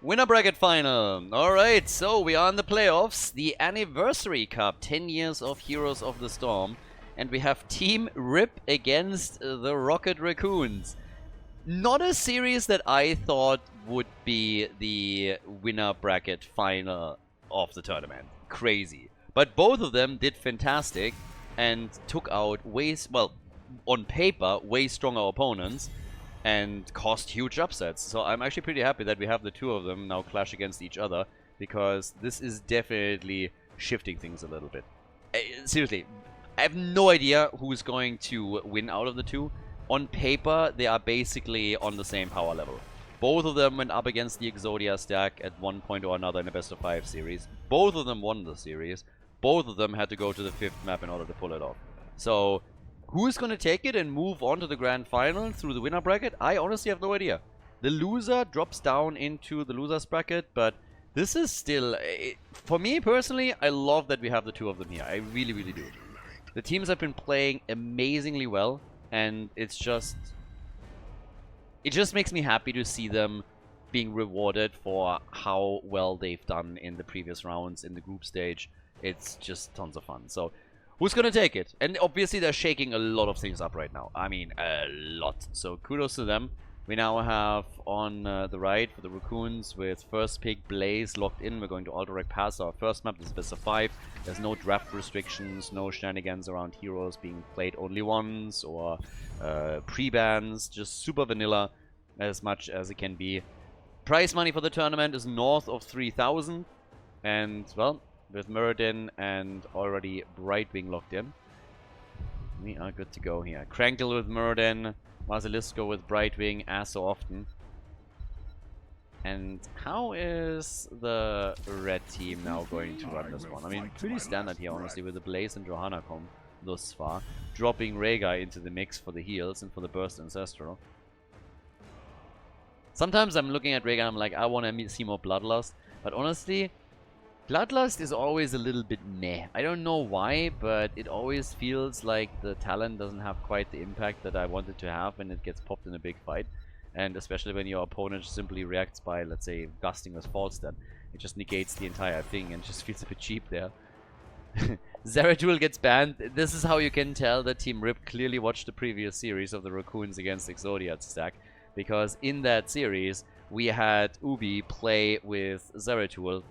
Winner bracket final. Alright, so we are in the playoffs. The Anniversary Cup, 10 years of Heroes of the Storm. And we have Team Rip against the Rocket Raccoons. Not a series that I thought would be the winner bracket final of the tournament. Crazy. But both of them did fantastic and took out well, on paper, way stronger opponents and caused huge upsets. So I'm actually pretty happy that we have the two of them now clash against each other, because this is definitely shifting things a little bit. Seriously, I have no idea who's going to win out of the two. On paper, they are basically on the same power level. Both of them went up against the Exodia stack at one point or another in a best of 5 series. Both of them won the series. Both of them had to go to the 5th map in order to pull it off. So, who's going to take it and move on to the grand final through the winner bracket? I honestly have no idea. The loser drops down into the losers bracket, but this is still... for me personally, I love that we have the two of them here. I really, really do. The teams have been playing amazingly well, and it's just... it just makes me happy to see them being rewarded for how well they've done in the previous rounds in the group stage. It's just tons of fun. So, who's gonna take it? And obviously they're shaking a lot of things up right now. I mean, a lot. So kudos to them. We now have on the right for the Raccoons with first pick Blaze locked in. We're going to Alderac Pass, our first map. This is best of 5. There's no draft restrictions, no shenanigans around heroes being played only once or pre-bans. Just super vanilla as much as it can be. Prize money for the tournament is north of 3,000. And, well, with Muradin and already Brightwing locked in, we are good to go here. Crankle with Muradin, Basilisco with Brightwing, as so often. And how is the red team now going to run this one? I mean, pretty standard here, honestly, with the Blaze and Johanna come thus far. Dropping Rhaegar into the mix for the heals and for the burst Ancestral. Sometimes I'm looking at Rhaegar and I'm like, I want to see more Bloodlust. But honestly, Bloodlust is always a little bit meh. I don't know why, but it always feels like the talent doesn't have quite the impact that I want it to have when it gets popped in a big fight. And especially when your opponent simply reacts by, let's say, gusting with false stun. It just negates the entire thing and just feels a bit cheap there. Zeratul gets banned. This is how you can tell that Team Rip clearly watched the previous series of the Raccoons against Exodia stack. Because in that series, we had Ubi play with Zeratul,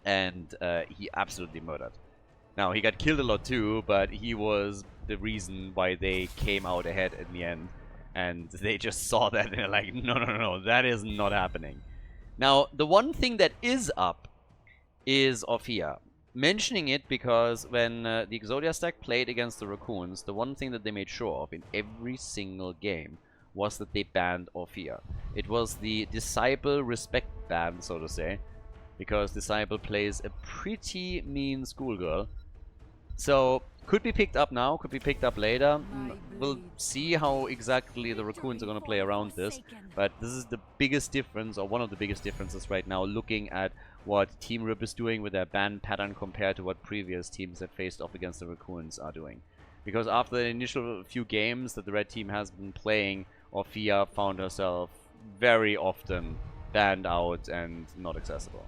and he absolutely murdered. Now, he got killed a lot too, but he was the reason why they came out ahead in the end. And they just saw that and they're like, no, no, no, that is not happening. Now, the one thing that is up is Ophia. Mentioning it because when the Exodia stack played against the Raccoons, the one thing that they made sure of in every single game was that they banned Ophia. It was the Disciple respect ban, so to say. Because Disciple plays a pretty mean schoolgirl. So, could be picked up now, could be picked up later. We'll see how exactly the Raccoons are going to play around this. But this is the biggest difference, or one of the biggest differences right now, looking at what Team Rip is doing with their ban pattern compared to what previous teams that faced off against the Raccoons are doing. Because after the initial few games that the red team has been playing, Ophia found herself very often banned out and not accessible.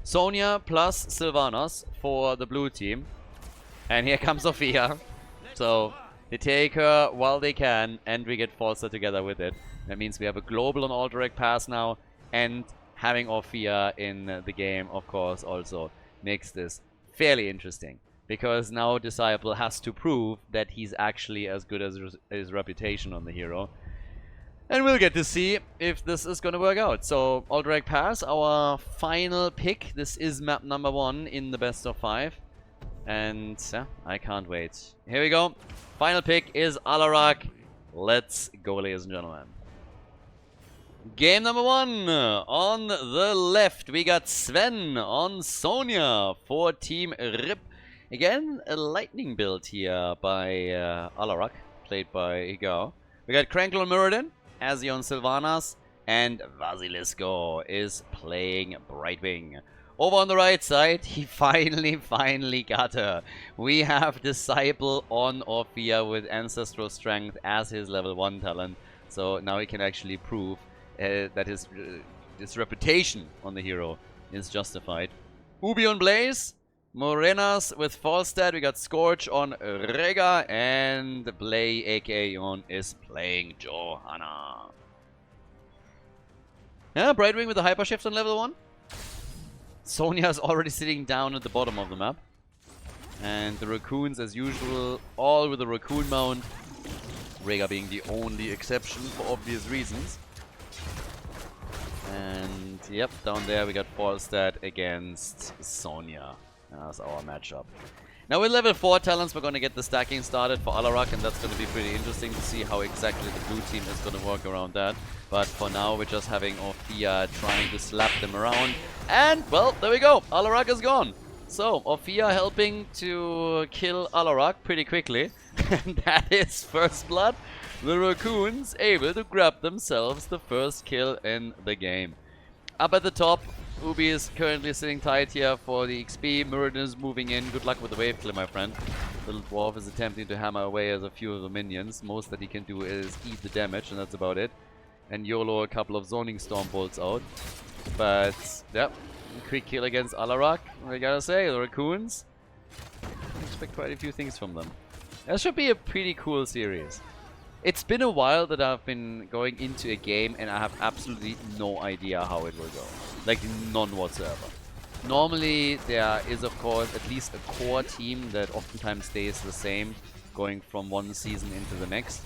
Sonya plus Sylvanas for the blue team. And here comes Ophia. So, they take her while they can, and we get Falster together with it. That means we have a global on Alderac Pass now, and having Ophia in the game, of course, also makes this fairly interesting. Because now Disciple has to prove that he's actually as good as his reputation on the hero. And we'll get to see if this is going to work out. So, Alderac Pass, our final pick. This is map number 1 in the best of 5. And yeah, I can't wait. Here we go. Final pick is Alderac. Let's go, ladies and gentlemen. Game number 1. On the left, we got Sven on Sonya for Team Rip. Again, a lightning build here by Alderac, played by Igao. We got Crankle on Muradin, Azzy on Sylvanas, and Basilisco is playing Brightwing. Over on the right side, he finally got her. We have Disciple on Ophia with Ancestral Strength as his level 1 talent. So now he can actually prove that his this reputation on the hero is justified. Ubi on Blaze. Morenas with Falstad. We got Scorch on Rega. And Blay, aka Yon, is playing Johanna. Yeah, Brightwing with the Hyper Shift on level 1. Sonya's already sitting down at the bottom of the map. And the Raccoons, as usual, all with the Raccoon mount. Rega being the only exception for obvious reasons. And yep, down there we got Falstad against Sonya. That's our matchup. Now with level 4 talents, we're going to get the stacking started for Alarak, and that's going to be pretty interesting to see how exactly the blue team is going to work around that. But for now, we're just having Orphea trying to slap them around. And, well, there we go. Alarak is gone. So, Orphea helping to kill Alarak pretty quickly. And that is first blood. The Raccoons able to grab themselves the first kill in the game. Up at the top, Ubi is currently sitting tight here for the XP. Muradin is moving in. Good luck with the wave kill, my friend. Little dwarf is attempting to hammer away as a few of the minions. Most that he can do is eat the damage, and that's about it. And YOLO a couple of zoning storm bolts out. But, yep, quick kill against Alarak. I gotta say, the Raccoons, I expect quite a few things from them. That should be a pretty cool series. It's been a while that I've been going into a game and I have absolutely no idea how it will go. Like, none whatsoever. Normally, there is, of course, at least a core team that oftentimes stays the same, going from one season into the next.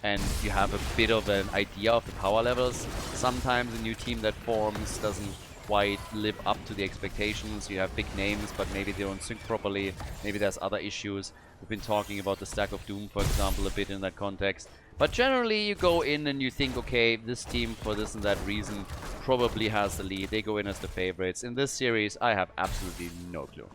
And you have a bit of an idea of the power levels. Sometimes a new team that forms doesn't quite live up to the expectations. You have big names, but maybe they don't sync properly. Maybe there's other issues. We've been talking about the Stack of Doom, for example, a bit in that context. But generally, you go in and you think, okay, this team, for this and that reason, probably has the lead. They go in as the favorites. In this series, I have absolutely no clue.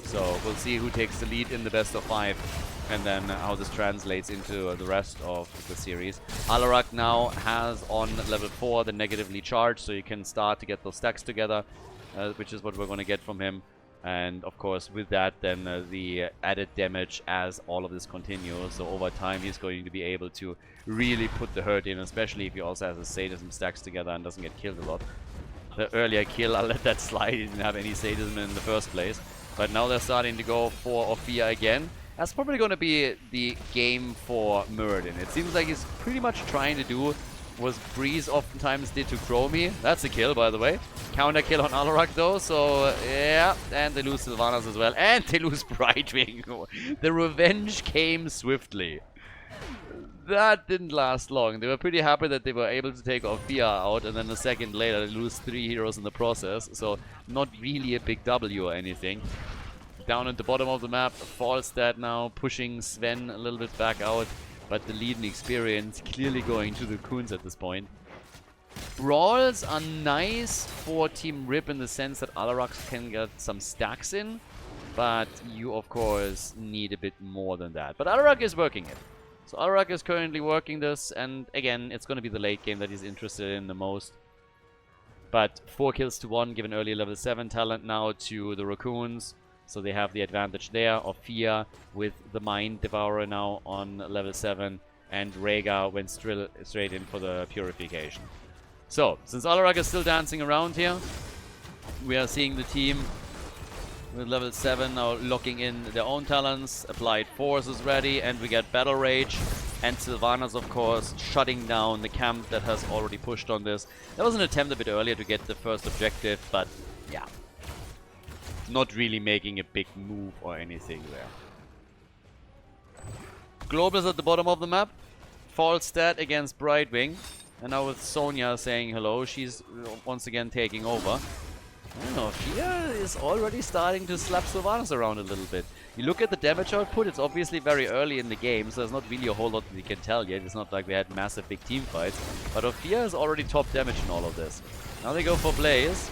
So we'll see who takes the lead in the best of 5, and then how this translates into the rest of the series. Alarak now has on level 4 the negatively charged, so you can start to get those stacks together, which is what we're going to get from him. And of course, with that, then the added damage as all of this continues. So over time, he's going to be able to really put the hurt in, especially if he also has his sadism stacks together and doesn't get killed a lot. The earlier kill, I'll let that slide. He didn't have any sadism in the first place. But now they're starting to go for Orphea again. That's probably going to be the game for Muradin. It seems like he's pretty much trying to do what Breeze oftentimes did to Chromie. That's a kill, by the way. Counter kill on Alarak, though. So, yeah. And they lose Sylvanas as well. And they lose Brightwing. The revenge came swiftly. That didn't last long. They were pretty happy that they were able to take Orphea out. And then a second later, they lose 3 heroes in the process. So, not really a big W or anything. Down at the bottom of the map, Falstad now pushing Sven a little bit back out. But the lead and experience clearly going to the Coons at this point. Brawls are nice for Team Rip in the sense that Alarak can get some stacks in. But you, of course, need a bit more than that. But Alarak is working it. So Alarak is currently working this. And again, it's going to be the late game that he's interested in the most. But 4 kills to 1, given early level 7 talent now to the Raccoons. So they have the advantage there. Orphea with the Mind Devourer now on level 7. And Rega went straight in for the Purification. So, since Alarak is still dancing around here, we are seeing the team with level 7 now locking in their own talents. Applied Force is ready, and we get Battle Rage. And Sylvanas, of course, shutting down the camp that has already pushed on this. There was an attempt a bit earlier to get the first objective, but yeah. Not really making a big move or anything there. Global is at the bottom of the map. Falstad against Brightwing. And now with Sonya saying hello, she's once again taking over. I don't know, Fia is already starting to slap Sylvanas around a little bit. You look at the damage output, it's obviously very early in the game, so there's not really a whole lot that you can tell yet. It's not like we had massive big team fights. But Orphea is already top damage in all of this. Now they go for Blaze.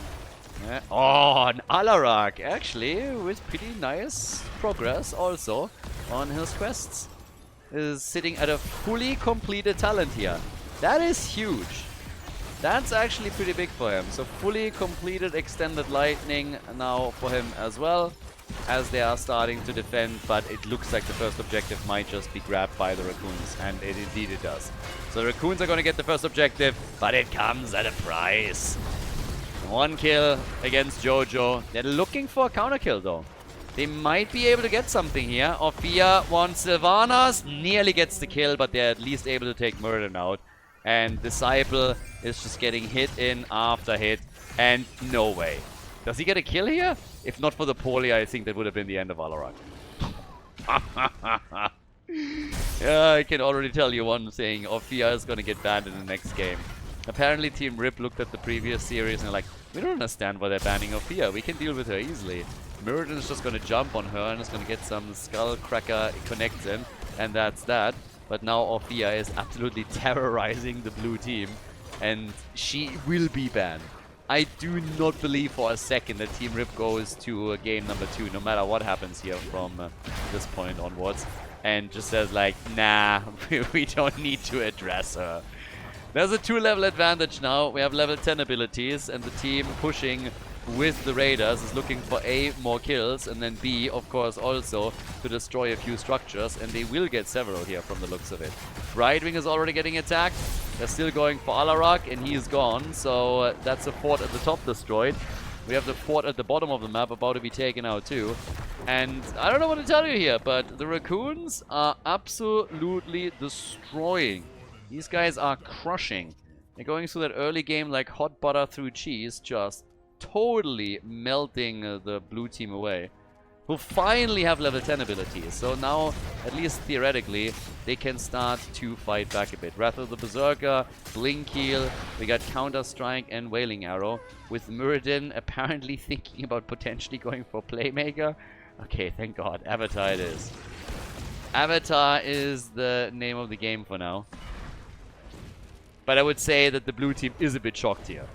Oh, an Alarak, actually, with pretty nice progress also on his quests. Is sitting at a fully completed talent here. That is huge. That's actually pretty big for him. So fully completed Extended Lightning now for him as well, as they are starting to defend, but it looks like the first objective might just be grabbed by the Raccoons, and indeed it does. So the Raccoons are going to get the first objective, but it comes at a price. 1 kill against Jojo. They're looking for a counter kill though. They might be able to get something here. Ophia wants Sylvanas. Nearly gets the kill, but they're at least able to take Murden out. And Disciple is just getting hit in after hit. And no way. Does he get a kill here? If not for the poly, I think that would have been the end of Alarak. Yeah, I can already tell you one thing. Ophia is going to get banned in the next game. Apparently Team Rip looked at the previous series and they're like, we don't understand why they're banning Ophia. We can deal with her easily. Mirrodin is just going to jump on her and is going to get some skull cracker connects in. And that's that. But now Ophia is absolutely terrorizing the blue team. And she will be banned. I do not believe for a second that Team Rip goes to game number 2, no matter what happens here from this point onwards. And just says like, nah, we don't need to address her. There's a 2-level advantage now. We have level 10 abilities, and the team pushing with the Raiders is looking for A, more kills, and then B, of course, also to destroy a few structures, and they will get several here from the looks of it. Brightwing is already getting attacked. They're still going for Alarak, and he's gone, so that's a fort at the top destroyed. We have the fort at the bottom of the map about to be taken out too. And I don't know what to tell you here, but the raccoons are absolutely destroying. These guys are crushing. They're going through that early game like hot butter through cheese, just totally melting the blue team away. Who finally have level 10 abilities. So now, at least theoretically, they can start to fight back a bit. Wrath of the Berserker, Blink Heal, we got Counter Strike and Wailing Arrow. With Muradin apparently thinking about potentially going for Playmaker. Okay, thank God. Avatar it is. Avatar is the name of the game for now. But I would say that the blue team is a bit shocked here.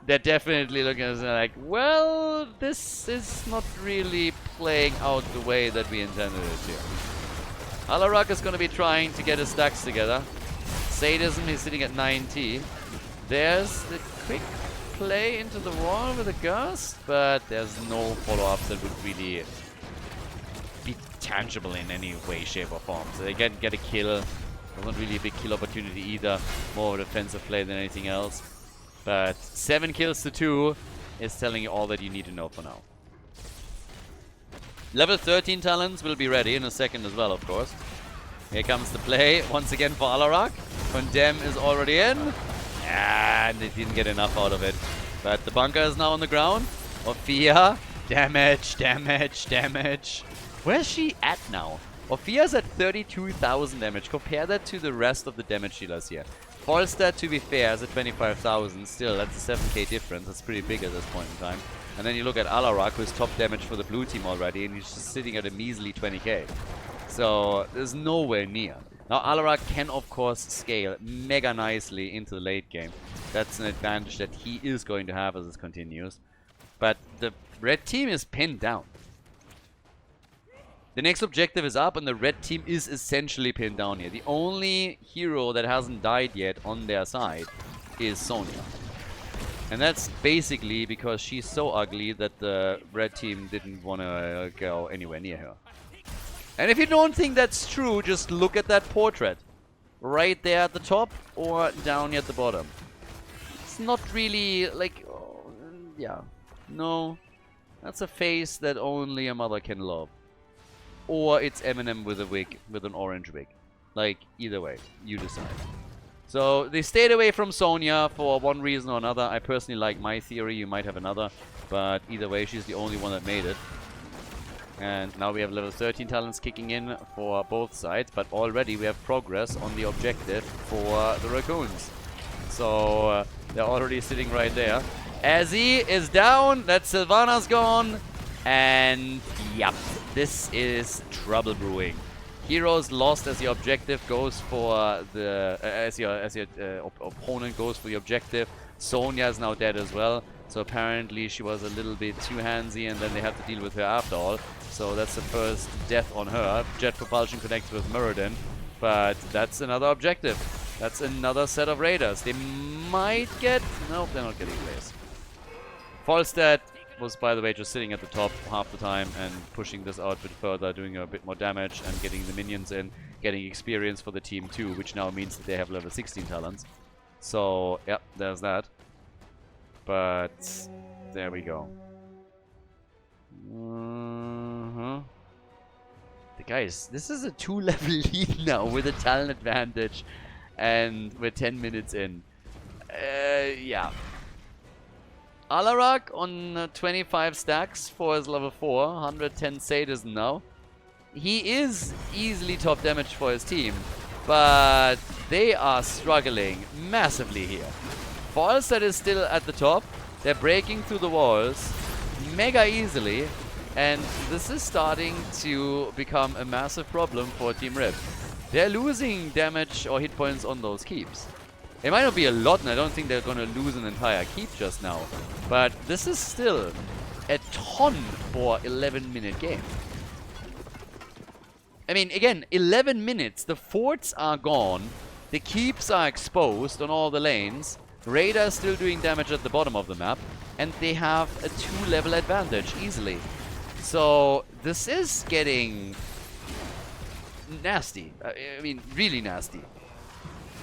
They're definitely looking at it like, well, this is not really playing out the way that we intended it to. Alarak is going to be trying to get his stacks together. Sadism, he's sitting at 90. There's the quick play into the wall with a Gust, but there's no follow-ups that would really be tangible in any way, shape, or form. So they get a kill. Not really a big kill opportunity either. More of a defensive play than anything else. But 7 kills to 2 is telling you all that you need to know for now. Level 13 talents will be ready in a second as well, of course. Here comes the play once again for Alarak. Condemn is already in. And they didn't get enough out of it. But the bunker is now on the ground. Ophia. Damage, damage, damage. Where's she at now? Ophia's at 32,000 damage. Compare that to the rest of the damage dealers here. Falstad, to be fair, is at 25,000. Still, that's a 7k difference. That's pretty big at this point in time. And then you look at Alarak, who's top damage for the blue team already, and he's just sitting at a measly 20k. So, there's nowhere near. Now, Alarak can, of course, scale mega nicely into the late game. That's an advantage that he is going to have as this continues. But the red team is pinned down. The next objective is up, and the red team is essentially pinned down here. The only hero that hasn't died yet on their side is Sonya. And that's basically because she's so ugly that the red team didn't want to go anywhere near her. And if you don't think that's true, just look at that portrait. Right there at the top or down here at the bottom. It's not really like... Oh, yeah. No. That's a face that only a mother can love. Or it's Eminem with a wig, with an orange wig. Like, either way, you decide. So, they stayed away from Sonya for one reason or another. I personally like my theory, you might have another. But either way, she's the only one that made it. And now we have level 13 talents kicking in for both sides. But already we have progress on the objective for the Raccoons. So, they're already sitting right there. Azzy is down, that Sylvana's gone. And, yep, this is trouble brewing. Heroes lost as your objective goes for the... as your opponent goes for the objective. Sonya is now dead as well. So apparently she was a little bit too handsy and then they have to deal with her after all. So that's the first death on her. Jet Propulsion connects with Muradin. But that's another objective. That's another set of raiders. They might get... Nope, they're not getting placed. Falstad was, by the way, just sitting at the top half the time and pushing this out a bit further, doing a bit more damage and getting the minions in, getting experience for the team too, which now means that they have level 16 talents. So, yeah, there's that. But there we go. Guys, this is a 2-level lead now with a talent advantage. And we're 10 minutes in. Yeah. Alarak on 25 stacks for his level 4. 110 sadism now. He is easily top damage for his team. But they are struggling massively here. Falstad is still at the top. They're breaking through the walls mega easily. And this is starting to become a massive problem for Team Rip. They're losing damage or hit points on those keeps. It might not be a lot, and I don't think they're going to lose an entire keep just now. But this is still a ton for 11-minute game. I mean, again, 11 minutes. The forts are gone. The keeps are exposed on all the lanes. Radar is still doing damage at the bottom of the map. And they have a 2-level advantage easily. So this is getting nasty. I mean, really nasty.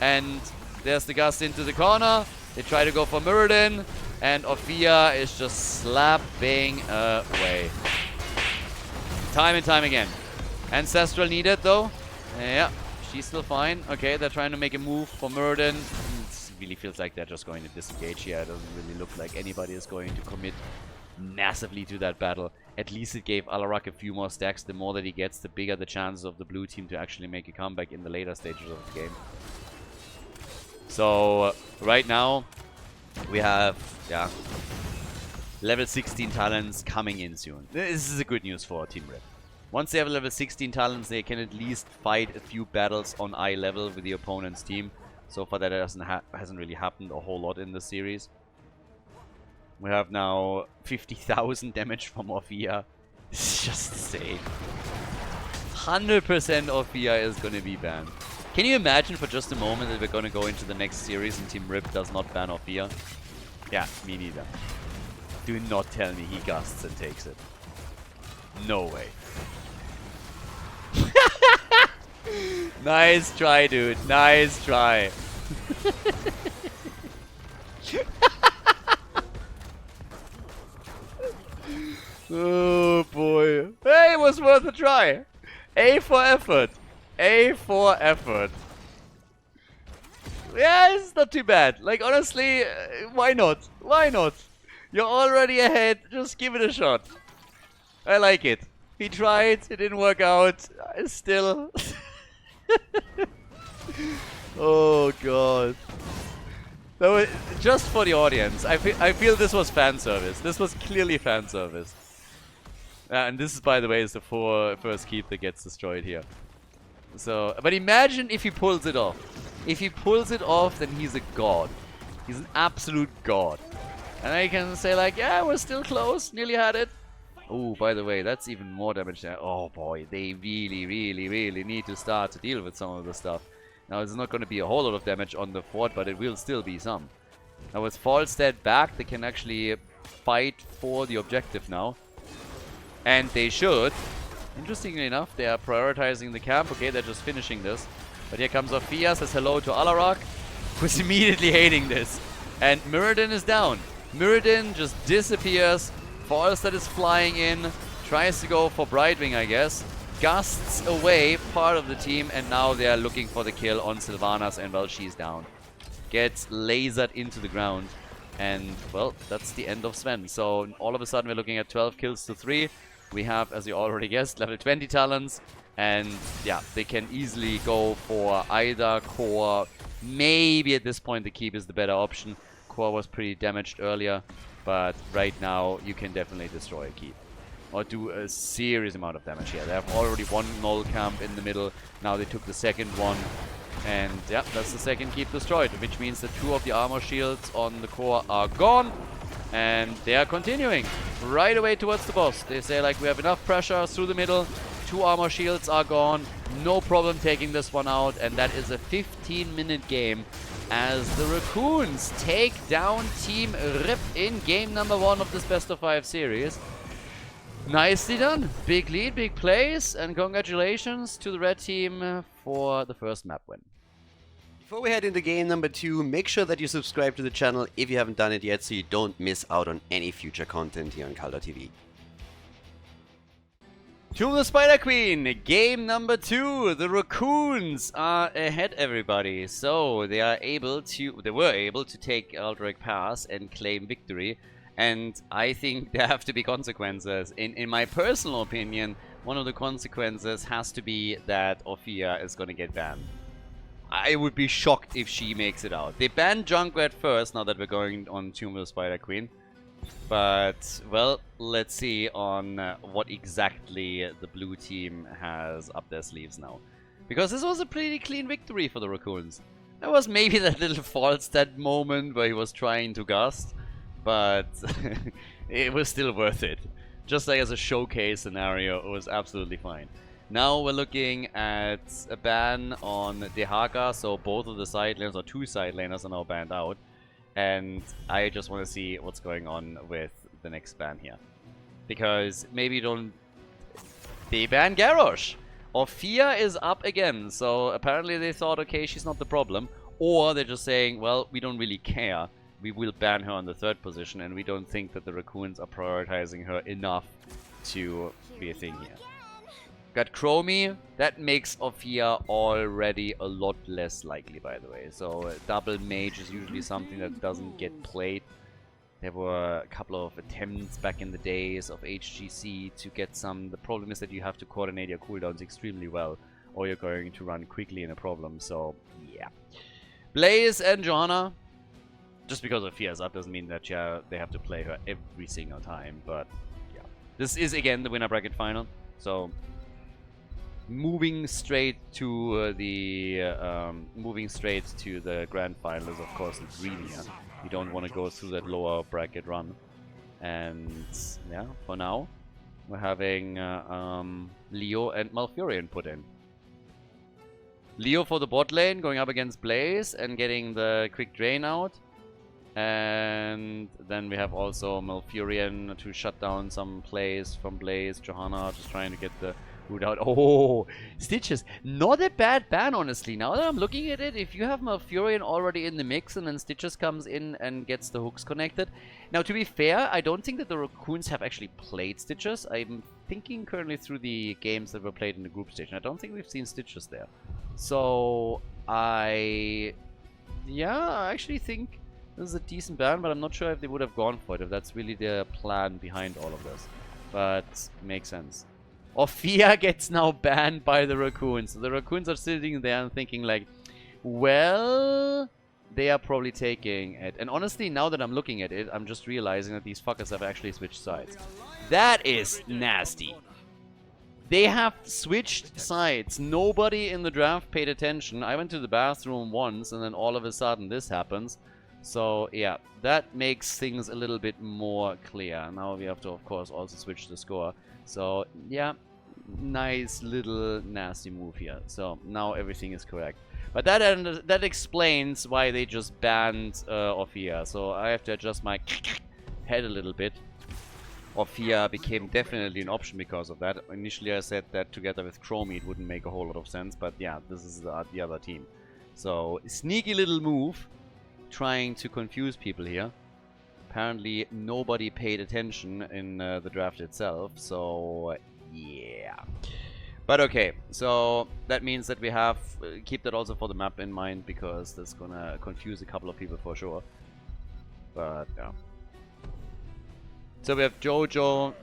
And there's the gust into the corner. They try to go for Muradin. And Ophia is just slapping away. Time and time again. Ancestral needed though. Yeah, she's still fine. Okay, they're trying to make a move for Muradin. It really feels like they're just going to disengage here. It doesn't really look like anybody is going to commit massively to that battle. At least it gave Alarak a few more stacks. The more that he gets, the bigger the chances of the blue team to actually make a comeback in the later stages of the game. So right now we have level 16 talents coming in soon. This is a good news for Team Red. Once they have level 16 talents, they can at least fight a few battles on eye level with the opponent's team. So far that hasn't really happened a whole lot in the series. We have now 50,000 damage from Ophia. It's just insane. 100% Ophia is going to be banned. Can you imagine for just a moment that we're going to go into the next series and Team Rip does not ban Ophia? Yeah, me neither. Do not tell me he gusts and takes it. No way. Nice try, dude. Nice try. Oh boy. Hey, it was worth a try. A for effort. A for effort. Yeah, it's not too bad. Like, honestly, why not? Why not? You're already ahead. Just give it a shot. I like it. He tried. It didn't work out. Still. Oh, God. So, just for the audience, I feel this was fan service. This was clearly fan service. And this is, by the way, is the first keep that gets destroyed here. So, but imagine if he pulls it off. If he pulls it off, then he's a god. He's an absolute god. And I can say like, yeah, we're still close. Nearly had it. Oh, by the way, that's even more damage there. Oh boy, they really, really, really need to start to deal with some of the stuff. Now, it's not going to be a whole lot of damage on the fort, but it will still be some. Now, with Falstad back, they can actually fight for the objective now. And they should. Interestingly enough, they are prioritizing the camp. Okay, they're just finishing this. But here comes Ophia, says hello to Alarak, who's immediately hating this. And Muradin is down. Muradin just disappears. Falstad is flying in. Tries to go for Brightwing, I guess. Gusts away part of the team. And now they are looking for the kill on Sylvanas. And, well, she's down. Gets lasered into the ground. And, well, that's the end of Sven. So, all of a sudden, we're looking at 12 kills to 3. We have, as you already guessed, level 20 talents. And, yeah, they can easily go for either core. Maybe at this point, the keep is the better option. Core was pretty damaged earlier. But right now, you can definitely destroy a keep. Or do a serious amount of damage here. They have already one null camp in the middle. Now they took the second one. And, yeah, that's the second keep destroyed. Which means that 2 of the armor shields on the core are gone. And they are continuing right away towards the boss. They say, like, we have enough pressure through the middle. 2 armor shields are gone. No problem taking this one out. And that is a 15-minute game as the Raccoons take down Team Rip in game number 1 of this best of 5 series. Nicely done. Big lead, big plays. And congratulations to the red team for the first map win. Before we head into game number 2, make sure that you subscribe to the channel if you haven't done it yet so you don't miss out on any future content here on Khaldor TV. Tomb of the Spider Queen, game number 2. The Raccoons are ahead, everybody. So they were able to take Aldrich Pass and claim victory. And I think there have to be consequences. In my personal opinion, one of the consequences has to be that Ophia is going to get banned. I would be shocked if she makes it out. They banned Junkrat first, now that we're going on Tomb of the Spider Queen. But, well, let's see on what exactly the blue team has up their sleeves now. Because this was a pretty clean victory for the Raccoons. There was maybe that little false stat moment where he was trying to gust, but it was still worth it. Just like as a showcase scenario, it was absolutely fine. Now we're looking at a ban on Dehaka, so both of the side laners, or 2 side laners, are now banned out. And I just want to see what's going on with the next ban here. Because maybe they ban Garrosh! Ophia is up again, so apparently they thought, okay, she's not the problem. Or they're just saying, well, we don't really care. We will ban her on the 3rd position, and we don't think that the Raccoons are prioritizing her enough to be a thing here. Got Chromie. That makes Ophia already a lot less likely, by the way. So double mage is usually something that doesn't get played. There were a couple of attempts back in the days of HGC to get some. The problem is that you have to coordinate your cooldowns extremely well, or you're going to run quickly in a problem. So yeah. Blaze and Johanna. Just because Ophia's up doesn't mean that they have to play her every single time. But yeah. This is again the winner bracket final. So moving straight to the grand final is of course the dream here. You don't want to go through that lower bracket run. And yeah, for now we're having Leo and Malfurion put in. Leo for the bot lane, going up against Blaze and getting the quick drain out. And then we have also Malfurion to shut down some plays from Blaze. Johanna just trying to get the root out. Oh, Stitches. Not a bad ban, honestly. Now that I'm looking at it, if you have Malfurion already in the mix and then Stitches comes in and gets the hooks connected. Now, to be fair, I don't think that the Raccoons have actually played Stitches. I'm thinking currently through the games that were played in the group stage. I don't think we've seen Stitches there. So, I actually think this is a decent ban, but I'm not sure if they would have gone for it, if that's really their plan behind all of this. But, makes sense. Ophia gets now banned by the Raccoons. So the Raccoons are sitting there and thinking like, well, they are probably taking it. And honestly, now that I'm looking at it, I'm just realizing that these fuckers have actually switched sides. That is nasty. They have switched sides. Nobody in the draft paid attention. I went to the bathroom once and then all of a sudden this happens. So yeah, that makes things a little bit more clear. Now we have to, of course, also switch the score. So yeah, nice little nasty move here. So now everything is correct. But that explains why they just banned Ophia. So I have to adjust my head a little bit. Ophia became definitely an option because of that. Initially I said that together with Chromie it wouldn't make a whole lot of sense. But yeah, this is the other team. So sneaky little move. Trying to confuse people here. Apparently nobody paid attention in the draft itself, so yeah. But okay, so that means that we have keep that also for the map in mind, because that's gonna confuse a couple of people for sure. But yeah. So we have Jojo,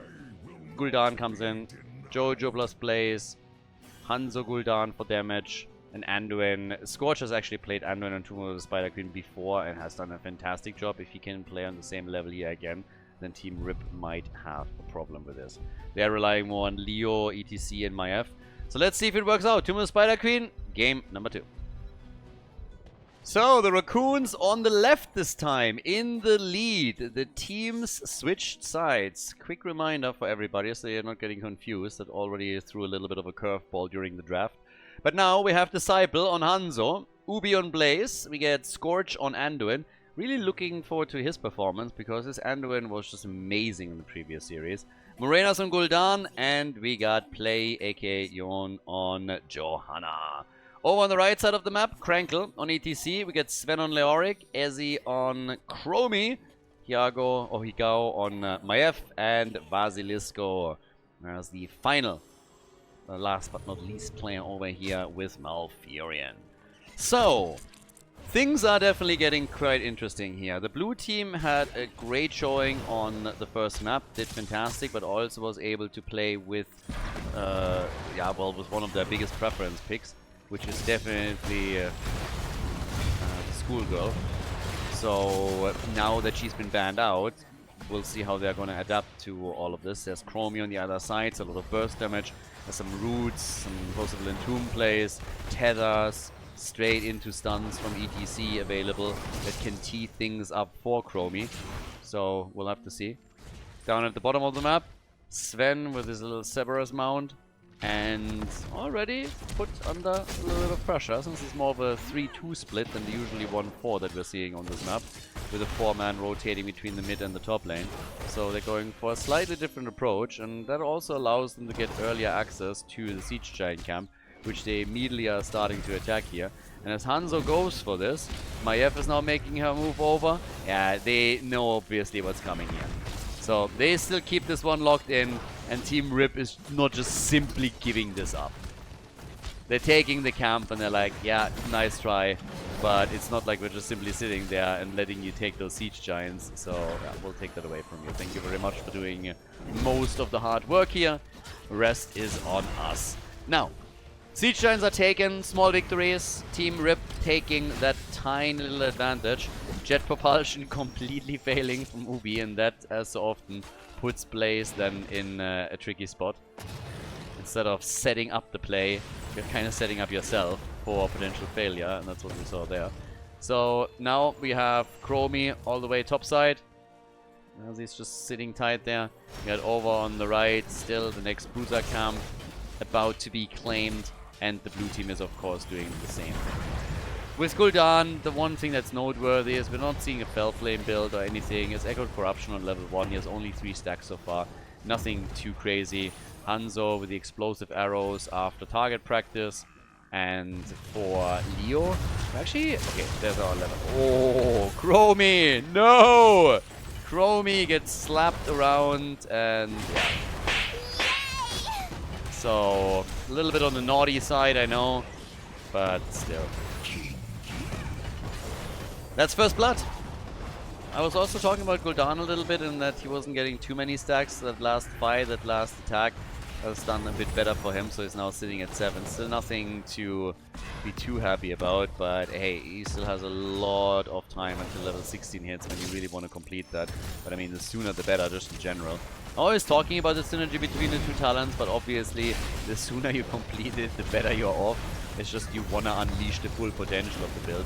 Gul'dan comes in, Jojo plus Blaze, Hanzo Gul'dan for damage. And Anduin. Scorch has actually played Anduin on Tomb of the Spider Queen before and has done a fantastic job. If he can play on the same level here again, then Team Rip might have a problem with this. They're relying more on Leo, ETC, and Myef. So let's see if it works out. Tomb of the Spider Queen, game number 2. So the Raccoons on the left this time, in the lead. The teams switched sides. Quick reminder for everybody, so you're not getting confused, that already threw a little bit of a curveball during the draft. But now we have Disciple on Hanzo, Ubi on Blaze, we get Scorch on Anduin. Really looking forward to his performance, because his Anduin was just amazing in the previous series. Morenas on Gul'dan, and we got Play, aka Yon, on Johanna. Over on the right side of the map, Krankle on ETC. We get Sven on Leoric, Ezzy on Chromie, Higao on Maiev, and Vasilisco as the final, last but not least player over here with Malfurion. So, things are definitely getting quite interesting here. The blue team had a great showing on the first map, did fantastic, but also was able to play with, with one of their biggest preference picks, which is definitely the schoolgirl. So now that she's been banned out, we'll see how they're going to adapt to all of this. There's Chromie on the other side, so a lot of burst damage. There's some roots, some possible entomb plays, tethers, straight into stuns from ETC available that can tee things up for Chromie. So we'll have to see. Down at the bottom of the map, Sven with his little Cerberus mount. And already put under a little bit of pressure, since it's more of a 3-2 split than the usually 1-4 that we're seeing on this map, with a 4-man rotating between the mid and the top lane. So they're going for a slightly different approach, and that also allows them to get earlier access to the Siege Giant camp, which they immediately are starting to attack here. And as Hanzo goes for this, Maiev is now making her move over. Yeah, they know obviously what's coming here. So they still keep this one locked in, and Team Rip is not just simply giving this up. They're taking the camp and they're like, yeah, nice try, but it's not like we're just simply sitting there and letting you take those Siege Giants. So yeah, we'll take that away from you. Thank you very much for doing most of the hard work here. Rest is on us. Now, Siege Giants are taken, small victories. Team Rip taking that tiny little advantage. Jet propulsion completely failing from Ubi, and that, as so often, puts plays then in a tricky spot. Instead of setting up the play, you're kind of setting up yourself for potential failure, and that's what we saw there. So now we have Chromie all the way topside. As he's just sitting tight there. We got over on the right, still the next Bruiser camp about to be claimed. And the blue team is, of course, doing the same thing. With Gul'dan, the one thing that's noteworthy is we're not seeing a Fel Flame build or anything. It's Echoed Corruption on level 1. He has only 3 stacks so far. Nothing too crazy. Hanzo with the explosive arrows after target practice. And for Leo... Actually, okay, there's our level. Oh, Chromie! No! Chromie gets slapped around and... yeah. So, a little bit on the naughty side, I know, but still. That's first blood. I was also talking about Gul'dan a little bit, in that he wasn't getting too many stacks. That last fight, that last attack has done a bit better for him, so he's now sitting at 7. Still nothing to be too happy about, but hey, he still has a lot of time until level 16 hits when you really want to complete that. But I mean, the sooner the better, just in general. Always talking about the synergy between the two talents, but obviously the sooner you complete it, the better you're off. It's just you want to unleash the full potential of the build.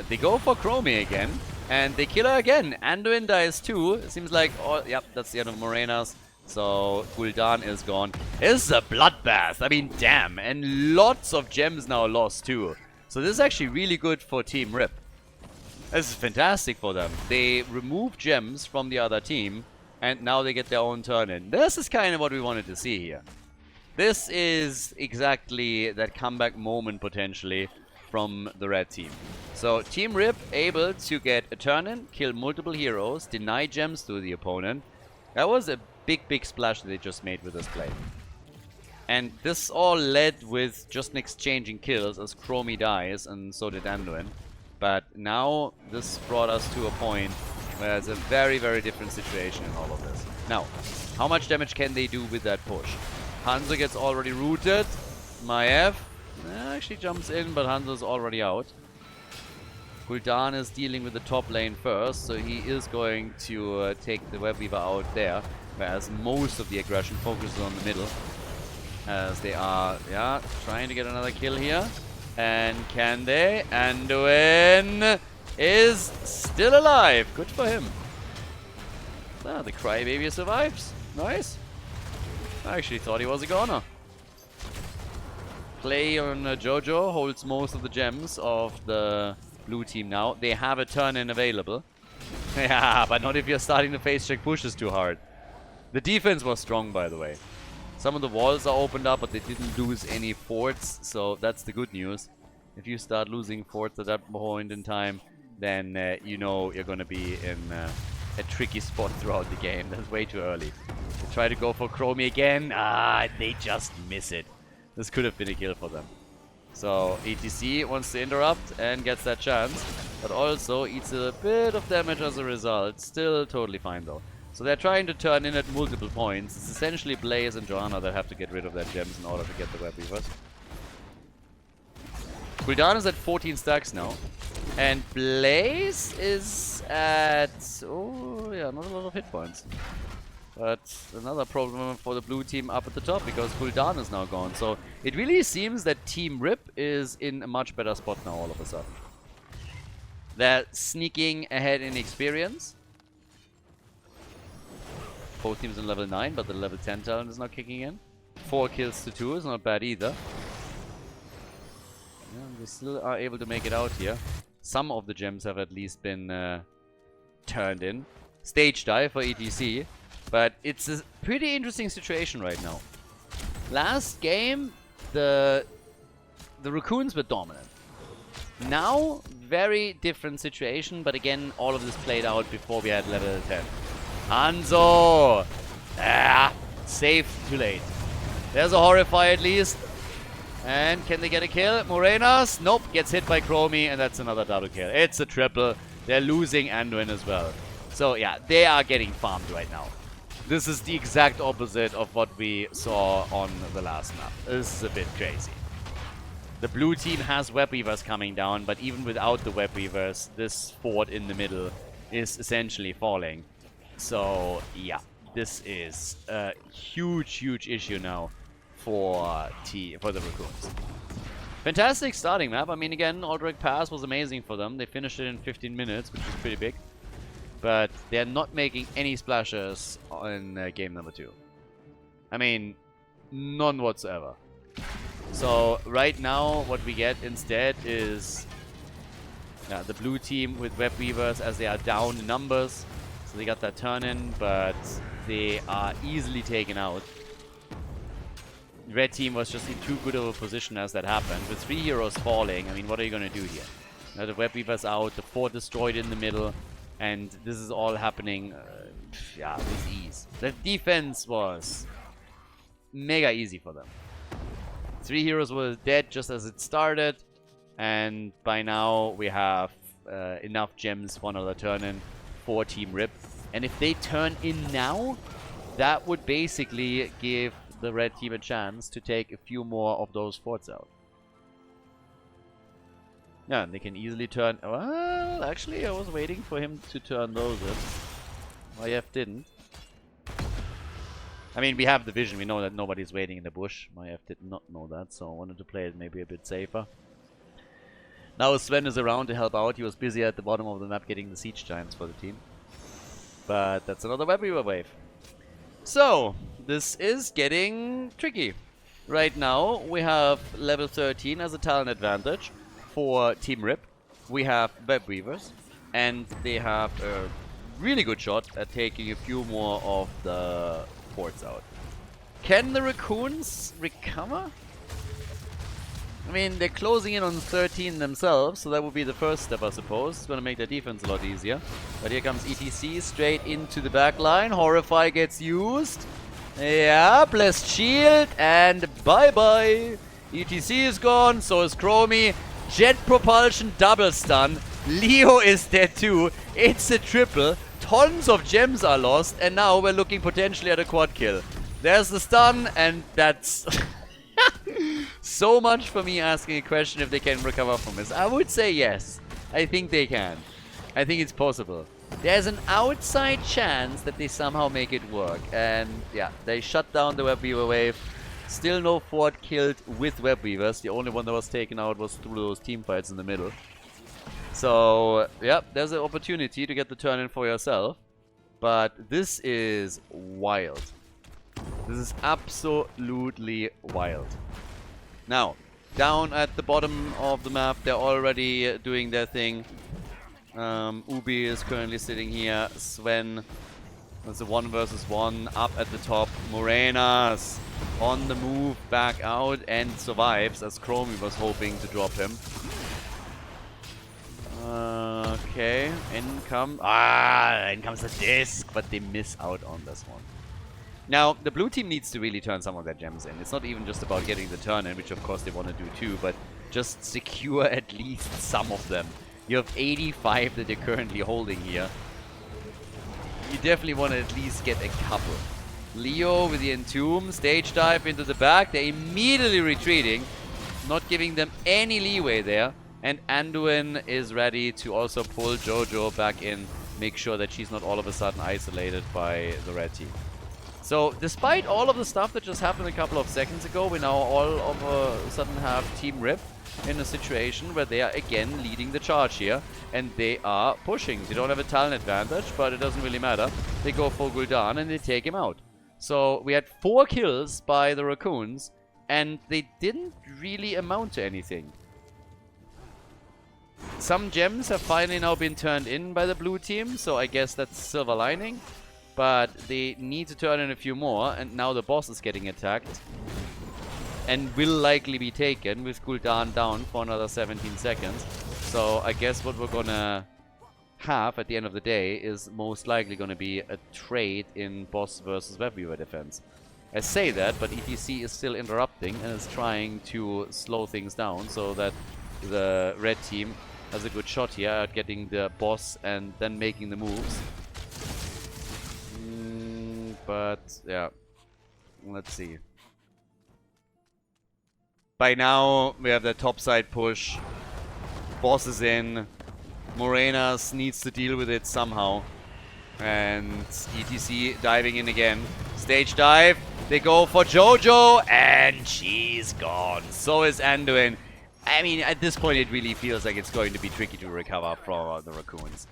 They go for Chromie again, and they kill her again. Anduin dies too. It seems like, oh, yep, that's the end of Morena's. So Gul'dan is gone. It's a bloodbath. I mean, damn. And lots of gems now lost too. So this is actually really good for Team Rip. This is fantastic for them. They remove gems from the other team, and now they get their own turn in. This is kind of what we wanted to see here. This is exactly that comeback moment, potentially, from the red team. So Team Rip able to get a turn in, kill multiple heroes, deny gems to the opponent. That was a big splash that they just made with this play. And this all led with just an exchanging kills as Chromie dies, and so did Anduin. But now this brought us to a point where it's a very different situation in all of this. Now, how much damage can they do with that push? Hanzo gets already rooted. Maiev actually jumps in, but Hanzo's already out. Gul'dan is dealing with the top lane first, so he is going to take the Web Weaver out there, whereas most of the aggression focuses on the middle, as they are, yeah, trying to get another kill here. And can they? Anduin is still alive. Good for him. Ah, the Crybaby survives. Nice. I actually thought he was a goner. Play on Jojo holds most of the gems of the blue team now. They have a turn-in available. Yeah, but not if you're starting to face check pushes too hard. The defense was strong, by the way. Some of the walls are opened up, but they didn't lose any forts, so that's the good news. If you start losing forts at that point in time, then you know you're going to be in a tricky spot throughout the game. That's way too early. They try to go for Chromie again. They just miss it. This could have been a kill for them. So ETC wants to interrupt and gets that chance, but also eats a bit of damage as a result. Still totally fine though. So they're trying to turn in at multiple points. It's essentially Blaze and Johanna that have to get rid of their gems in order to get the Web Weavers. Khaldor is at 14 stacks now. And Blaze is at... oh yeah, not a lot of hit points. But another problem for the blue team up at the top, because Khaldor is now gone. So it really seems that Team Rip is in a much better spot now all of a sudden. They're sneaking ahead in experience. Both teams in level 9, but the level 10 talent is now kicking in. 4 kills to 2 is not bad either. Yeah, they still are able to make it out here. Some of the gems have at least been turned in. Stage dive for ETC. But it's a pretty interesting situation right now. Last game, the Raccoons were dominant. Now, very different situation, but again, all of this played out before we had level 10. Hanzo! Saved too late. There's a Horrify at least. And can they get a kill? Morenas? Nope, gets hit by Chromie, and that's another double kill. It's a triple. They're losing Anduin as well. So yeah, they are getting farmed right now. This is the exact opposite of what we saw on the last map. This is a bit crazy. The blue team has Web Weavers coming down, but even without the Web Weavers, this fort in the middle is essentially falling. So yeah, this is a huge issue now for the Raccoons. Fantastic starting map. I mean, again, Aldrich Pass was amazing for them. They finished it in 15 minutes, which is pretty big. But they're not making any splashes in game number 2. I mean, none whatsoever. So right now, what we get instead is the blue team with Web Weavers as they are down in numbers. So they got that turn in, but they are easily taken out. Red team was just in too good of a position as that happened. With 3 heroes falling, I mean, what are you going to do here? Now the Web Weaver's out, the fort destroyed in the middle. And this is all happening, with ease. The defense was mega easy for them. 3 heroes were dead just as it started. And by now we have enough gems for another turn in for Team Rip. And if they turn in now, that would basically give the red team a chance to take a few more of those forts out. Yeah, and they can easily turn... well, actually, I was waiting for him to turn those in. Maiev didn't. I mean, we have the vision. We know that nobody's waiting in the bush. Maiev did not know that, so I wanted to play it maybe a bit safer. Now Sven is around to help out. He was busy at the bottom of the map getting the siege giants for the team. But that's another Web Weaver wave. So, this is getting tricky. Right now, we have level 13 as a talent advantage. For Team Rip, we have Web Weavers, and they have a really good shot at taking a few more of the forts out. Can the Raccoons recover? I mean, they're closing in on 13 themselves, so that would be the first step, I suppose. It's going to make their defense a lot easier. But here comes ETC straight into the back line. Horrify gets used. Yeah, blessed shield, and bye-bye. ETC is gone, so is Chromie. Jet propulsion double stun. Leo is dead too. It's a triple. Tons of gems are lost, and now we're looking potentially at a quad kill. There's the stun, and that's so much for me asking a question if they can recover from this. I would say yes. I think they can. I think it's possible. There's an outside chance that they somehow make it work. And yeah, they shut down the Web Weaver wave. Still no fort killed with Web Weavers. The only one that was taken out was through those team fights in the middle. So, yeah, there's an opportunity to get the turn in for yourself. But this is wild. This is absolutely wild. Now, down at the bottom of the map, they're already doing their thing. Ubi is currently sitting here. Sven That's a 1 versus 1 up at the top. Morenas on the move back out and survives as Chromie was hoping to drop him. Okay, in comes the disc, but they miss out on this one. Now, the blue team needs to really turn some of their gems in. It's not even just about getting the turn in, which of course they want to do too, but just secure at least some of them. You have 85 that you're currently holding here. You definitely want to at least get a couple. Leo with the Entomb, stage dive into the back. They're immediately retreating, not giving them any leeway there. And Anduin is ready to also pull Jojo back in, make sure that she's not all of a sudden isolated by the red team. So, despite all of the stuff that just happened a couple of seconds ago, we now all of a sudden have Team Rip in a situation where they are again leading the charge here. And they are pushing. They don't have a talent advantage, but it doesn't really matter. They go for Gul'dan and they take him out. So, we had 4 kills by the Raccoons, and they didn't really amount to anything. Some gems have finally now been turned in by the blue team, so I guess that's silver lining. But they need to turn in a few more, and now the boss is getting attacked. And will likely be taken with Gul'dan down for another 17 seconds. So I guess what we're gonna have at the end of the day is most likely gonna be a trade in boss versus webweaver defense. I say that, but ETC is still interrupting and is trying to slow things down so that the red team has a good shot here at getting the boss and then making the moves. But, yeah. Let's see. By now, we have the topside push. Boss is in. Morenas needs to deal with it somehow. And ETC diving in again. Stage dive. They go for Jojo. And she's gone. So is Anduin. I mean, at this point, it really feels like it's going to be tricky to recover from the Raccoons.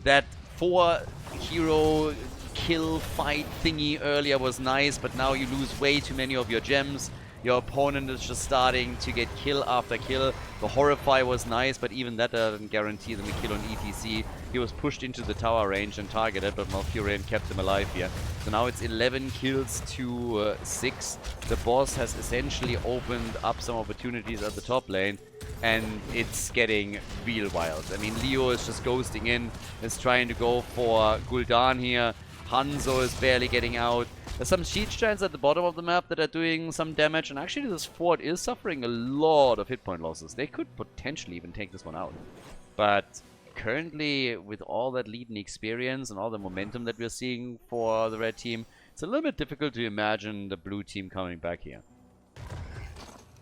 That 4-hero kill fight thingy earlier was nice, but now you lose way too many of your gems. Your opponent is just starting to get kill after kill. The Horrify was nice, but even that doesn't guarantee them a kill on ETC. He was pushed into the tower range and targeted, but Malfurion kept him alive here. So now it's 11 kills to 6. The boss has essentially opened up some opportunities at the top lane, and it's getting real wild. I mean, Leo is just ghosting in, is trying to go for Gul'dan here. Hanzo is barely getting out. There's some siege giants at the bottom of the map that are doing some damage, and actually this fort is suffering a lot of hit point losses. They could potentially even take this one out. But currently, with all that leading experience and all the momentum that we're seeing for the red team, it's a little bit difficult to imagine the blue team coming back here.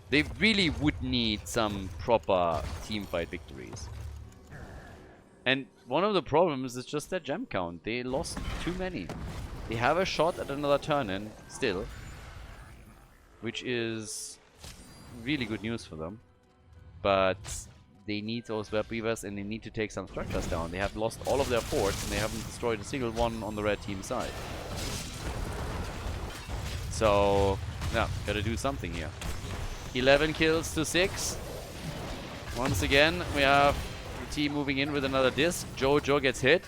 They really would need some proper teamfight victories. And one of the problems is just their gem count. They lost too many. They have a shot at another turn-in still, which is really good news for them. But they need those webweavers and they need to take some structures down. They have lost all of their forts and they haven't destroyed a single one on the red team side. So, yeah, gotta do something here. 11 kills to 6. Once again, we have the team moving in with another disc. Jojo gets hit.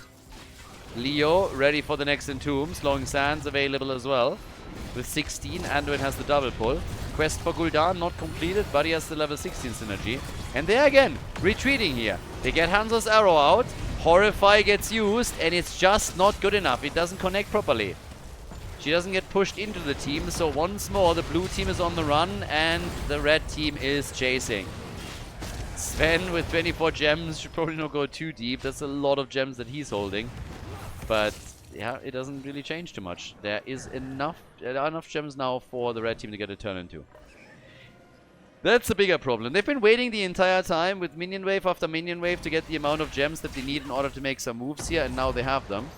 Leo ready for the next Entomb. Slowing Sands available as well. With 16, Anduin has the double pull. Quest for Gul'dan not completed, but he has the level 16 synergy. And there again, retreating here. They get Hanzo's arrow out. Horrify gets used, and it's just not good enough. It doesn't connect properly. She doesn't get pushed into the team, so once more the blue team is on the run, and the red team is chasing. Sven with 24 gems should probably not go too deep. That's a lot of gems that he's holding. But yeah, it doesn't really change too much. There are enough gems now for the red team to get a turn into. That's a bigger problem. They've been waiting the entire time with minion wave after minion wave to get the amount of gems that they need in order to make some moves here, and now they have them.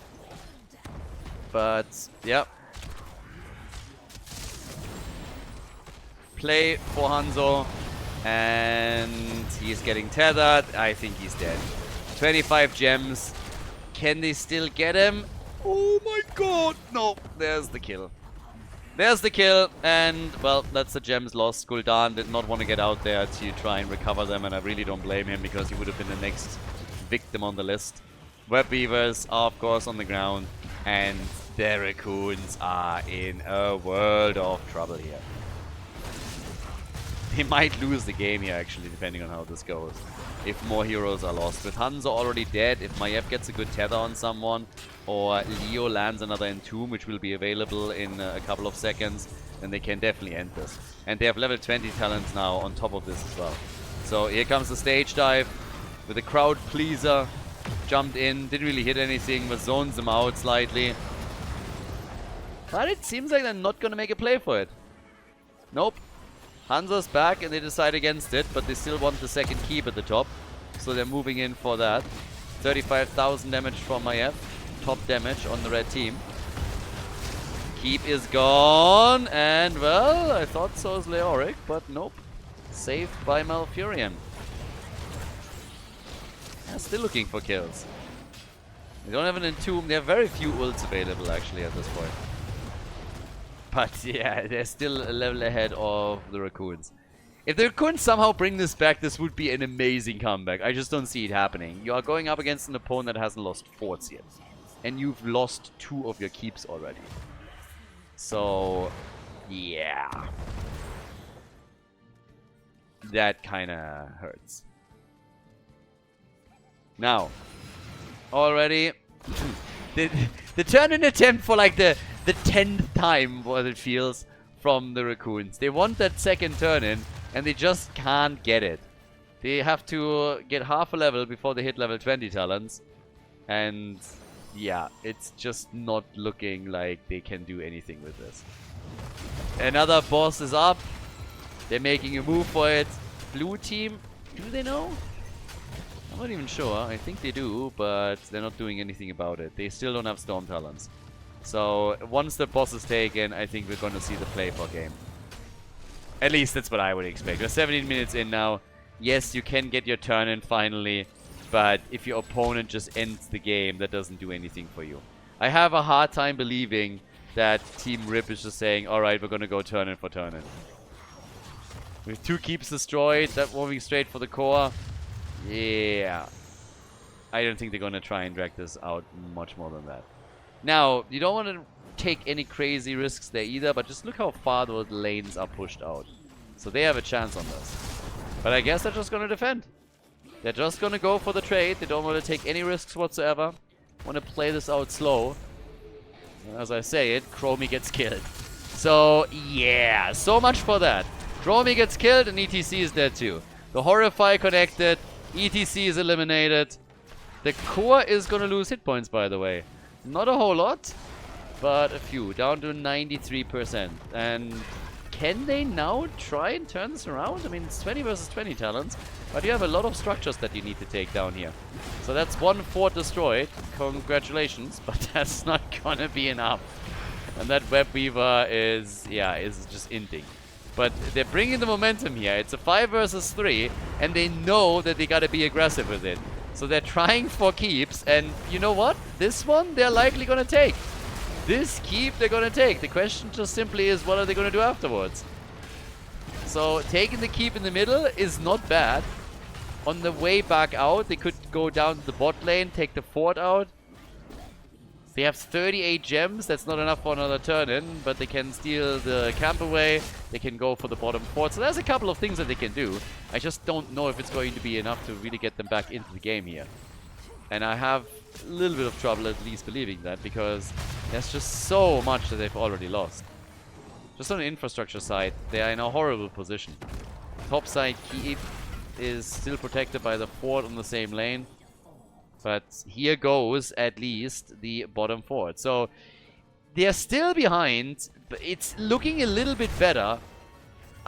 But yeah. Play for Hanzo, and he's getting tethered. I think he's dead. 25 gems. Can they still get him? Oh my god! No, there's the kill. There's the kill, and well, that's the gems lost. Gul'dan did not want to get out there to try and recover them, and I really don't blame him because he would have been the next victim on the list. Webweavers are of course on the ground, and The raccoons are in a world of trouble here. They might lose the game here, actually, depending on how this goes. If more heroes are lost. With Hanzo already dead, if Maiev gets a good tether on someone, or Leo lands another Entomb, which will be available in a couple of seconds, then they can definitely end this. And they have level 20 talents now on top of this as well. So here comes the stage dive with a crowd pleaser. Jumped in, didn't really hit anything, but zones them out slightly. But it seems like they're not going to make a play for it. Nope. Hanzo's back and they decide against it, but they still want the second keep at the top. So they're moving in for that. 35,000 damage from Maiev. Top damage on the red team. Keep is gone, and well, I thought so is Leoric, but nope. Saved by Malfurion. They're still looking for kills. They don't have an Entomb. They have very few ults available actually at this point. But yeah, they're still a level ahead of the Raccoons. If the Raccoons somehow bring this back, this would be an amazing comeback. I just don't see it happening. You are going up against an opponent that hasn't lost forts yet. And you've lost 2 of your keeps already. So, yeah. That kinda hurts. Now, already, the turn-in attempt for like the 10th time, what it feels, from the Raccoons. They want that second turn-in, and they just can't get it. They have to get half a level before they hit level 20 talents. And yeah, it's just not looking like they can do anything with this. Another boss is up. They're making a move for it. Blue team, do they know? I'm not even sure. I think they do, but they're not doing anything about it. They still don't have Storm Talons. So once the boss is taken, I think we're going to see the play for game. At least that's what I would expect. We're 17 minutes in now. Yes, you can get your turn in finally, but if your opponent just ends the game, that doesn't do anything for you. I have a hard time believing that Team Rip is just saying, alright, we're going to go turn in for turn in. With 2 keeps destroyed, that moving straight for the core. Yeah. I don't think they're going to try and drag this out much more than that. Now, you don't want to take any crazy risks there either, but just look how far those lanes are pushed out. So they have a chance on this. But I guess they're just going to defend. They're just going to go for the trade. They don't want to take any risks whatsoever. Want to play this out slow. As I say it, Chromie gets killed. So, yeah, so much for that. Chromie gets killed and ETC is dead too. The Horrify connected. ETC is eliminated. The core is going to lose hit points, by the way. Not a whole lot, but a few. Down to 93%. And can they now try and turn this around? I mean, it's 20 versus 20 talents, but you have a lot of structures that you need to take down here. So that's 1 fort destroyed. Congratulations, but that's not going to be enough. And that Web Weaver is, yeah, is just inting. But they're bringing the momentum here. It's a 5 versus 3, and they know that they gotta be aggressive with it. So they're trying for keeps, and you know what? This one, they're likely gonna take. This keep, they're gonna take. The question just simply is, what are they gonna do afterwards? So taking the keep in the middle is not bad. On the way back out, they could go down to the bot lane, take the fort out. They have 38 gems. That's not enough for another turn-in, but they can steal the camp away. They can go for the bottom fort. So there's a couple of things that they can do. I just don't know if it's going to be enough to really get them back into the game here. And I have a little bit of trouble at least believing that, because there's just so much that they've already lost. Just on the infrastructure side, they are in a horrible position. Top side keep is still protected by the fort on the same lane. But here goes, at least, the bottom fort. So, they're still behind, but it's looking a little bit better.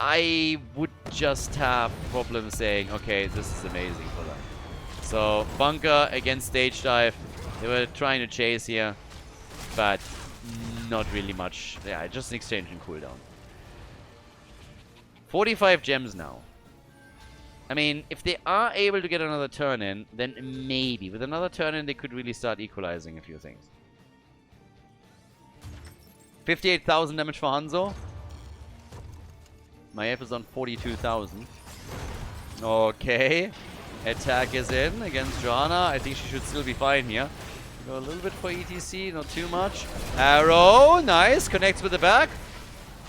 I would just have problems saying, okay, this is amazing for them. So, bunker against stage dive. They were trying to chase here, but not really much. Yeah, just an exchange and cooldown. 45 gems now. I mean, if they are able to get another turn in, then maybe. With another turn in, they could really start equalizing a few things. 58,000 damage for Hanzo. Maiev is on 42,000. Okay. Attack is in against Joanna. I think she should still be fine here. Go a little bit for ETC, not too much. Arrow, nice, connects with the back.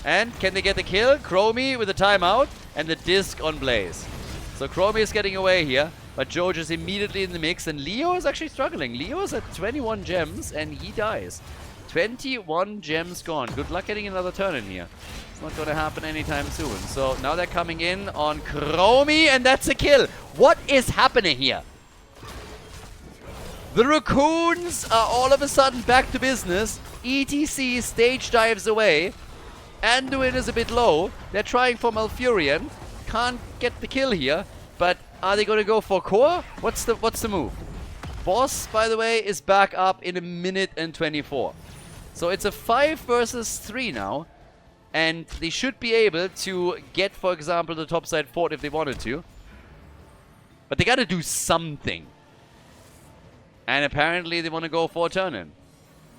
And can they get the kill? Chromie with the timeout and the disc on Blaze. So Chromie is getting away here, but George is immediately in the mix, and Leo is actually struggling. Leo is at 21 gems, and he dies. 21 gems gone. Good luck getting another turn in here. It's not going to happen anytime soon. So now they're coming in on Chromie, and that's a kill. What is happening here? The Raccoons are all of a sudden back to business. ETC stage dives away. Anduin is a bit low. They're trying for Malfurion. Can't get the kill here, but are they going to go for core? What's the move? Boss, by the way, is back up in 1 minute and 24. So it's a 5 versus 3 now, and they should be able to get, for example, the topside fort if they wanted to. But they got to do something. And apparently they want to go for a turn-in.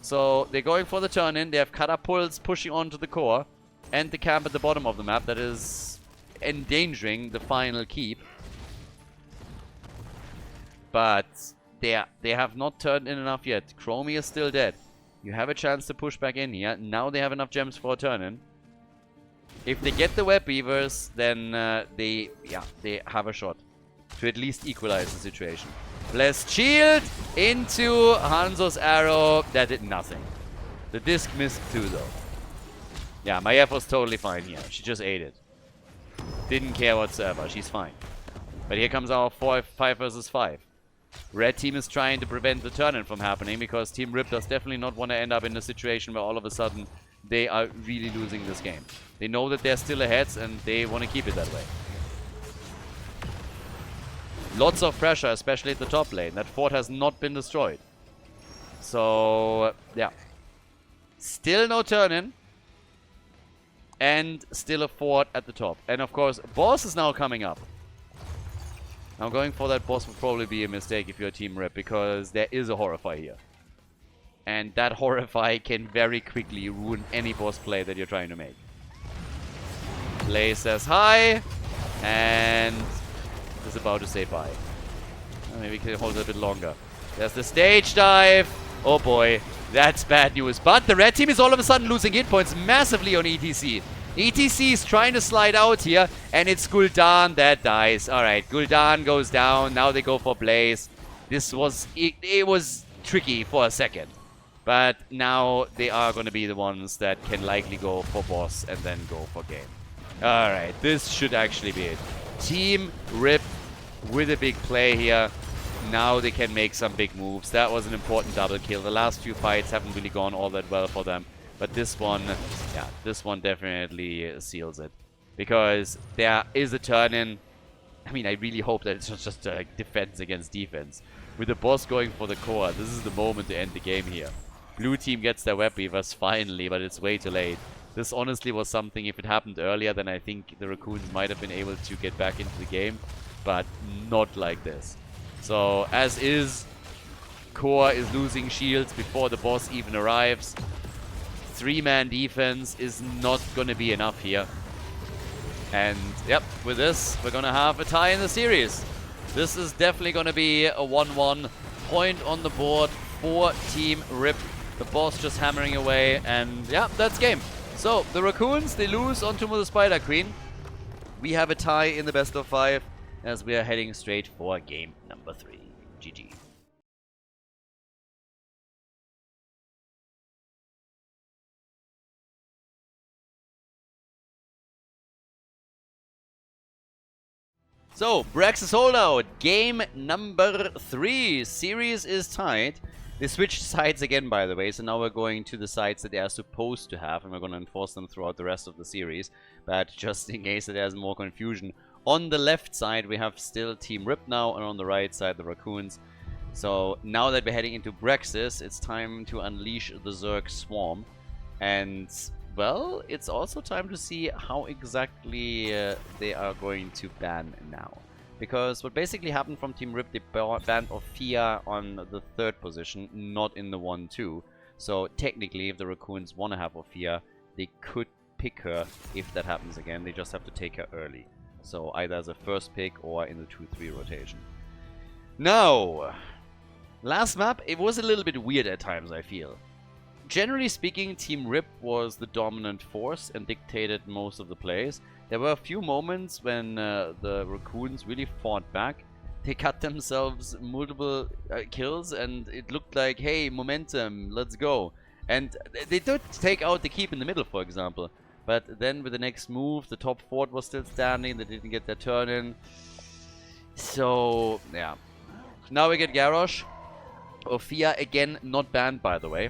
So they're going for the turn-in. They have catapults pushing onto the core and the camp at the bottom of the map that is endangering the final keep. But they have not turned in enough yet. Chromie is still dead. You have a chance to push back in here. Now they have enough gems for a turn-in. If they get the web beavers, then they have a shot to at least equalize the situation. Blessed shield into Hanzo's arrow. That did nothing. The disc missed too, though. Yeah, Maiev was totally fine here. She just ate it. Didn't care whatsoever. She's fine. But here comes our 5 versus 5. Red team is trying to prevent the turn-in from happening because Team Rip does definitely not want to end up in a situation where all of a sudden they are really losing this game. They know that they're still ahead and they want to keep it that way. Lots of pressure, especially at the top lane. That fort has not been destroyed. So, yeah. Still no turn-in. And still a fort at the top. And of course, boss is now coming up. Now going for that boss would probably be a mistake if you're Team Rip, because there is a Horrify here. And that Horrify can very quickly ruin any boss play that you're trying to make. Blaze says hi. And is about to say bye. Maybe we can hold it a bit longer. There's the stage dive. Oh boy, that's bad news. But the red team is all of a sudden losing hit points massively on ETC. ETC is trying to slide out here, and it's Gul'dan that dies. Alright, Gul'dan goes down. Now they go for Blaze. This was... It was tricky for a second. But now they are going to be the ones that can likely go for boss and then go for game. Alright, this should actually be it. Team Rip with a big play here. Now they can make some big moves. That was an important double kill. The last few fights haven't really gone all that well for them. But this one, yeah, this one definitely seals it. Because there is a turn-in. I mean, I really hope that it's not just defense against defense. With the boss going for the core, this is the moment to end the game here. Blue team gets their web beavers finally, but it's way too late. This honestly was something, if it happened earlier, then I think the Raccoons might have been able to get back into the game. But not like this. So, as is, Core is losing shields before the boss even arrives. 3-man defense is not going to be enough here. And, yep, with this, we're going to have a tie in the series. This is definitely going to be a 1-1 point on the board for Team Rip. The boss just hammering away, and yeah, that's game. So, the Raccoons, they lose on Tomb of the Spider Queen. We have a tie in the best of 5 as we are heading straight for game number 3. GG. So, Brax's holdout, game number 3. Series is tied. They switched sides again, by the way, so now we're going to the sides that they are supposed to have, and we're going to enforce them throughout the rest of the series. But just in case that there's more confusion, on the left side we have still Team Rip now, and on the right side the Raccoons. So now that we're heading into Brexis, it's time to unleash the Zerg Swarm. And, well, it's also time to see how exactly they are going to ban now. Because what basically happened from Team Rip, they banned Ophia on the 3rd position, not in the 1-2. So technically, if the Raccoons want to have Ophia, they could pick her if that happens again. They just have to take her early. So either as a first pick or in the 2-3 rotation. Now, Last map, it was a little bit weird at times, I feel. Generally speaking, Team Rip was the dominant force and dictated most of the plays. There were a few moments when the Raccoons really fought back. They cut themselves multiple kills and it looked like, hey, momentum, let's go. And they did take out the keep in the middle, for example. But then with the next move, the top fort was still standing. They didn't get their turn in. So, yeah. Now we get Garrosh. Ophia, again, not banned, by the way.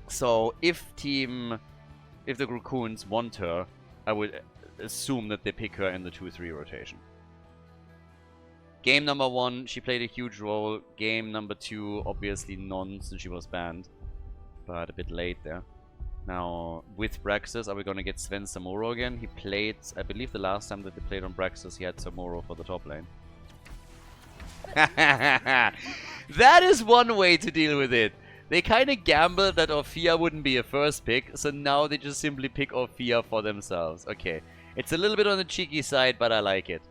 So, if the Raccoons want her, I would assume that they pick her in the 2-3 rotation. Game number 1, she played a huge role. Game number 2, obviously none, since she was banned. But a bit late there. Now, with Braxis, are we going to get Sven Samuro again? He played, I believe the last time that they played on Braxis, he had Samuro for the top lane. That is one way to deal with it. They kind of gambled that Ophia wouldn't be a first pick, so now they just simply pick Ophia for themselves. Okay, it's a little bit on the cheeky side, but I like it.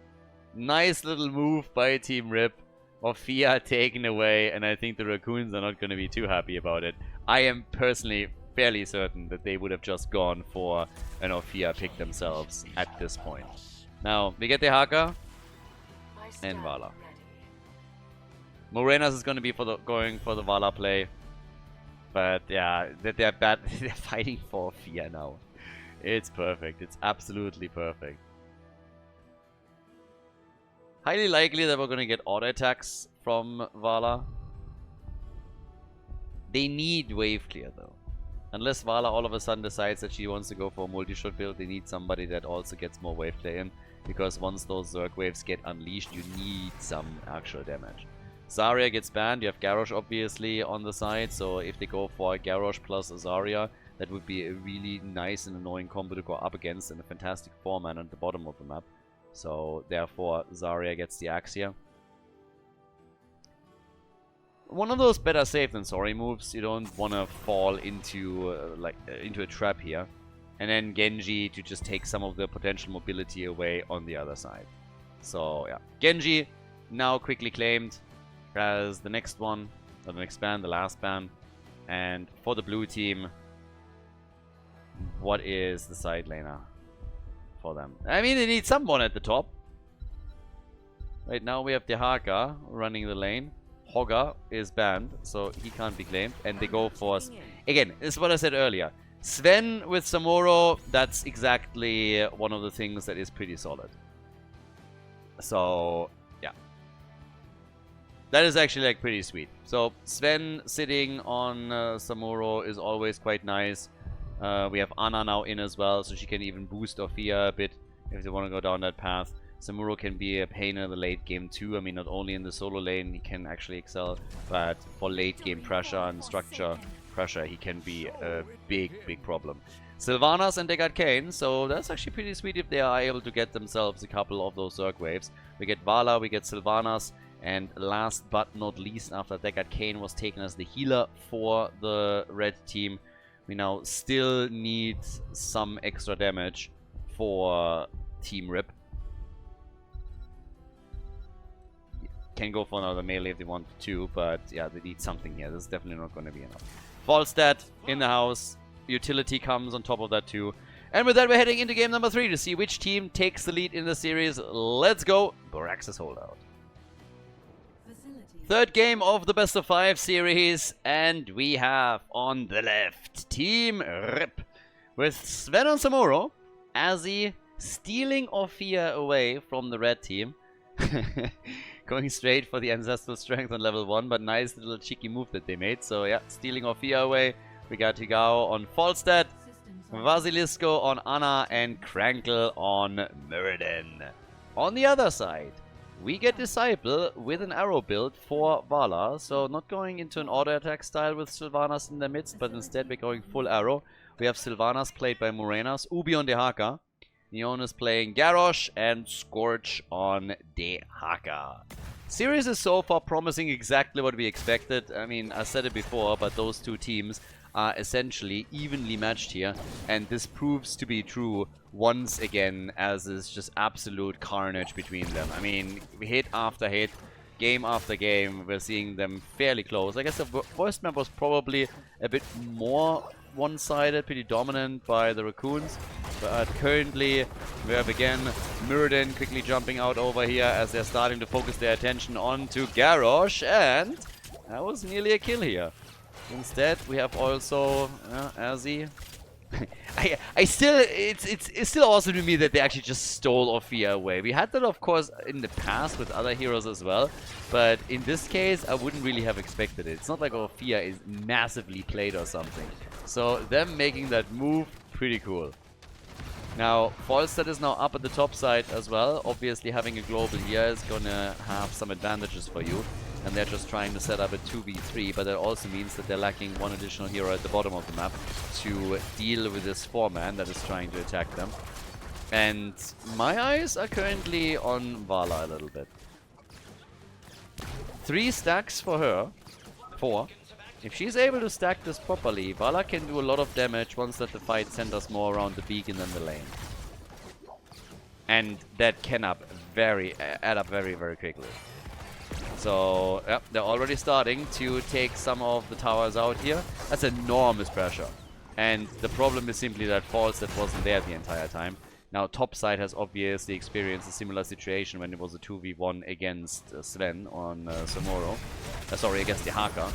Nice little move by Team Rip. Ophia taken away, and I think the Raccoons are not going to be too happy about it. I am personally fairly certain that they would have just gone for an Ophia pick themselves at this point. Now, we get the Haka and Vala. Morenas is going to be going for the Vala play. But yeah, they're bad. They're fighting for Ophia now. It's perfect. It's absolutely perfect. Highly likely that we're going to get auto attacks from Vala. They need wave clear though. Unless Vala all of a sudden decides that she wants to go for a multi-shot build, they need somebody that also gets more wave clear in. Because once those Zerg waves get unleashed, you need some actual damage. Zarya gets banned. You have Garrosh obviously on the side. So if they go for a Garrosh plus a Zarya, that would be a really nice and annoying combo to go up against and a fantastic 4-man at the bottom of the map. So therefore Zarya gets the axe here. One of those better safe than sorry moves. You don't want to fall into into a trap here. And then Genji to just take some of the potential mobility away on the other side. So yeah, Genji now quickly claimed as the next one, or the next ban, the last ban. And for the blue team, what is the side laner for them? I mean, they need someone at the top. Right now we have the Haka running the lane. Hogger is banned, so he can't be claimed. And they go for... Again, this is what I said earlier. Sven with Samuro, that's exactly one of the things that is pretty solid. So... that is actually like pretty sweet. So Sven sitting on Samuro is always quite nice. We have Ana now in as well, so she can even boost Ophia a bit if they want to go down that path. Samuro can be a pain in the late game too. I mean, not only in the solo lane he can actually excel, but for late game pressure and structure pressure he can be a big problem. Sylvanas and Deckard Cain, so that's actually pretty sweet if they are able to get themselves a couple of those Zerg waves. We get Vala, we get Sylvanas. And last but not least, after Deckard Cain was taken as the healer for the red team, we now still need some extra damage for Team Rip. Can go for another melee if they want to, but yeah, they need something here. This is definitely not going to be enough. Falstad in the house. Utility comes on top of that too. And with that, we're heading into game number 3 to see which team takes the lead in the series. Let's go, Borax's Holdout. Third game of the best of 5 series, and we have on the left Team Rip with Sven on Samuro, Azzy stealing Ophia away from the red team, going straight for the ancestral strength on level 1, but nice little cheeky move that they made. So yeah, stealing Ophia away. We got Higao on Falstad, Vasilisco on Ana, and Krankle on Muradin. On the other side, we get Disciple with an arrow build for Vala, so not going into an auto attack style with Sylvanas in the midst, but instead we're going full arrow. We have Sylvanas played by Morenas, Ubi on the Haka, Neon is playing Garrosh, and Scorch on the Haka. Series is so far promising exactly what we expected. I mean, I said it before, but those two teams are essentially evenly matched here, and this proves to be true once again, as is just absolute carnage between them. I mean, hit after hit. game after game, we're seeing them fairly close. I guess the first map was probably a bit more one-sided, pretty dominant by the Raccoons. But currently, we have again Muradin quickly jumping out over here as they're starting to focus their attention onto Garrosh, and that was nearly a kill here. Instead, we have also Azzy. I still, it's still awesome to me that they actually just stole Ophia away. We had that, of course, in the past with other heroes as well, but in this case, I wouldn't really have expected it. It's not like Ophia is massively played or something. So them making that move, pretty cool. Now, Falstad is now up at the top side as well. Obviously, having a global here is gonna have some advantages for you. And they're just trying to set up a 2v3, but that also means that they're lacking one additional hero at the bottom of the map to deal with this 4-man that is trying to attack them. And my eyes are currently on Vala a little bit. 3 stacks for her. 4. If she's able to stack this properly, Vala can do a lot of damage once that the fight centers more around the beacon than the lane. And that can add up very, very quickly. So, yep, they're already starting to take some of the towers out here. That's enormous pressure. And the problem is simply that Falstad wasn't there the entire time. Now, topside has obviously experienced a similar situation when it was a 2v1 against Sven on Samoro. Sorry, against the Haka.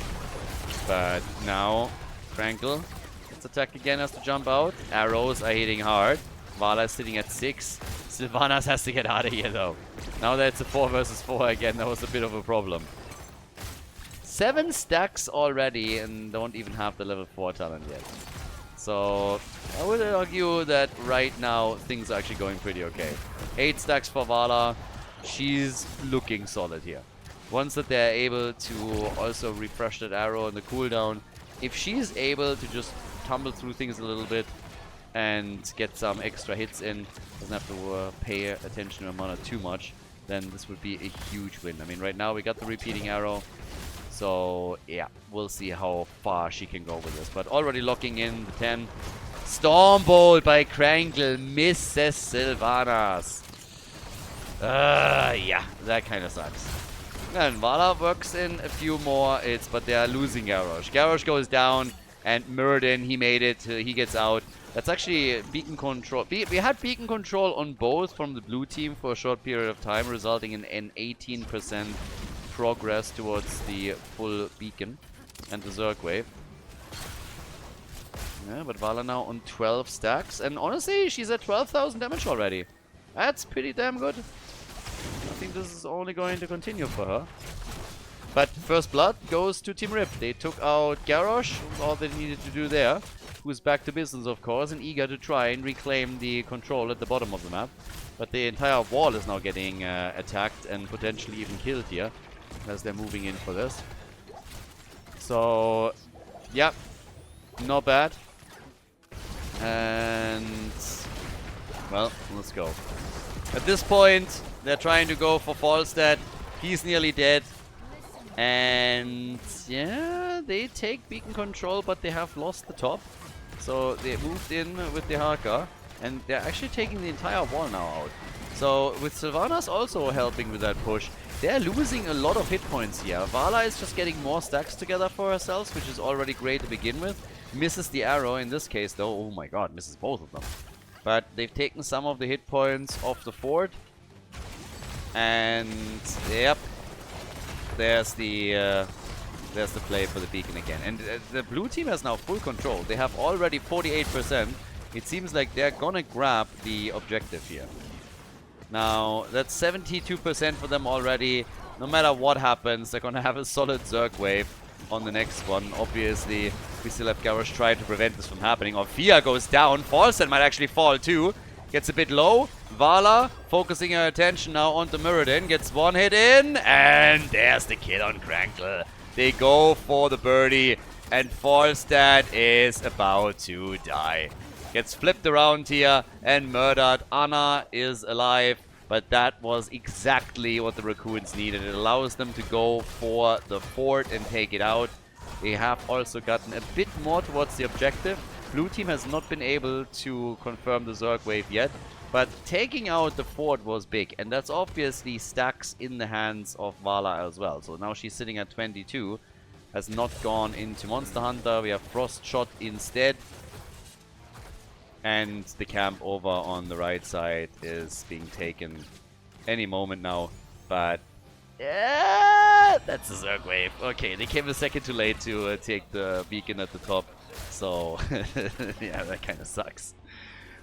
But now, Crankle gets attacked again, has to jump out. Arrows are hitting hard. Vala is sitting at 6. Sylvanas has to get out of here, though. Now that it's a 4 versus 4 again, that was a bit of a problem. 7 stacks already and don't even have the level 4 talent yet. So, I would argue that right now, things are actually going pretty okay. 8 stacks for Vala. She's looking solid here. Once that they're able to also refresh that arrow and the cooldown, if she's able to just tumble through things a little bit and get some extra hits in, doesn't have to pay attention to mana too much, then this would be a huge win. I mean, right now we got the repeating arrow, so yeah, we'll see how far she can go with this. But already locking in the 10. Storm Bolt by Crankle misses Sylvanas. Yeah, that kind of sucks. And Vala works in a few more hits, but they are losing Garrosh. Garrosh goes down, and Muradin, he made it, he gets out. That's actually beacon control. We had beacon control on both from the blue team for a short period of time, resulting in an 18% progress towards the full beacon and the Zerg wave. Yeah, but Vala now on 12 stacks, and honestly, she's at 12,000 damage already. That's pretty damn good. I think this is only going to continue for her. But first blood goes to Team Rip. They took out Garrosh, all they needed to do there. Who's back to business, of course, and eager to try and reclaim the control at the bottom of the map. But the entire wall is now getting attacked and potentially even killed here, as they're moving in for this. So, yeah, not bad. And, well, let's go. At this point, they're trying to go for Falstad. He's nearly dead. And, yeah, they take beacon control, but they have lost the top. So they moved in with the Haka, and they're actually taking the entire wall now out. So with Sylvanas also helping with that push, they're losing a lot of hit points here. Vala is just getting more stacks together for herself, which is already great to begin with. Misses the arrow in this case though. Oh my god, misses both of them. But they've taken some of the hit points off the fort. And yep, there's the play for the beacon again. And the blue team has now full control. They have already 48%. It seems like they're gonna grab the objective here. Now, that's 72% for them already. No matter what happens, they're gonna have a solid Zerg wave on the next one. Obviously, we still have Garrosh trying to prevent this from happening. Ophia goes down. Falstad might actually fall too. Gets a bit low. Vala focusing her attention now onto Muradin. Gets one hit in. And there's the kill on Crankle. They go for the birdie. And Falstad is about to die. Gets flipped around here and murdered. Anna is alive. But that was exactly what the Raccoons needed. It allows them to go for the fort and take it out. They have also gotten a bit more towards the objective. Blue team has not been able to confirm the Zerg wave yet. But taking out the fort was big, and that's obviously stacks in the hands of Vala as well. So now she's sitting at 22, has not gone into Monster Hunter. We have Frost Shot instead. And the camp over on the right side is being taken any moment now. But yeah, that's a Zerg wave. Okay, they came a second too late to take the beacon at the top. So yeah, that kind of sucks.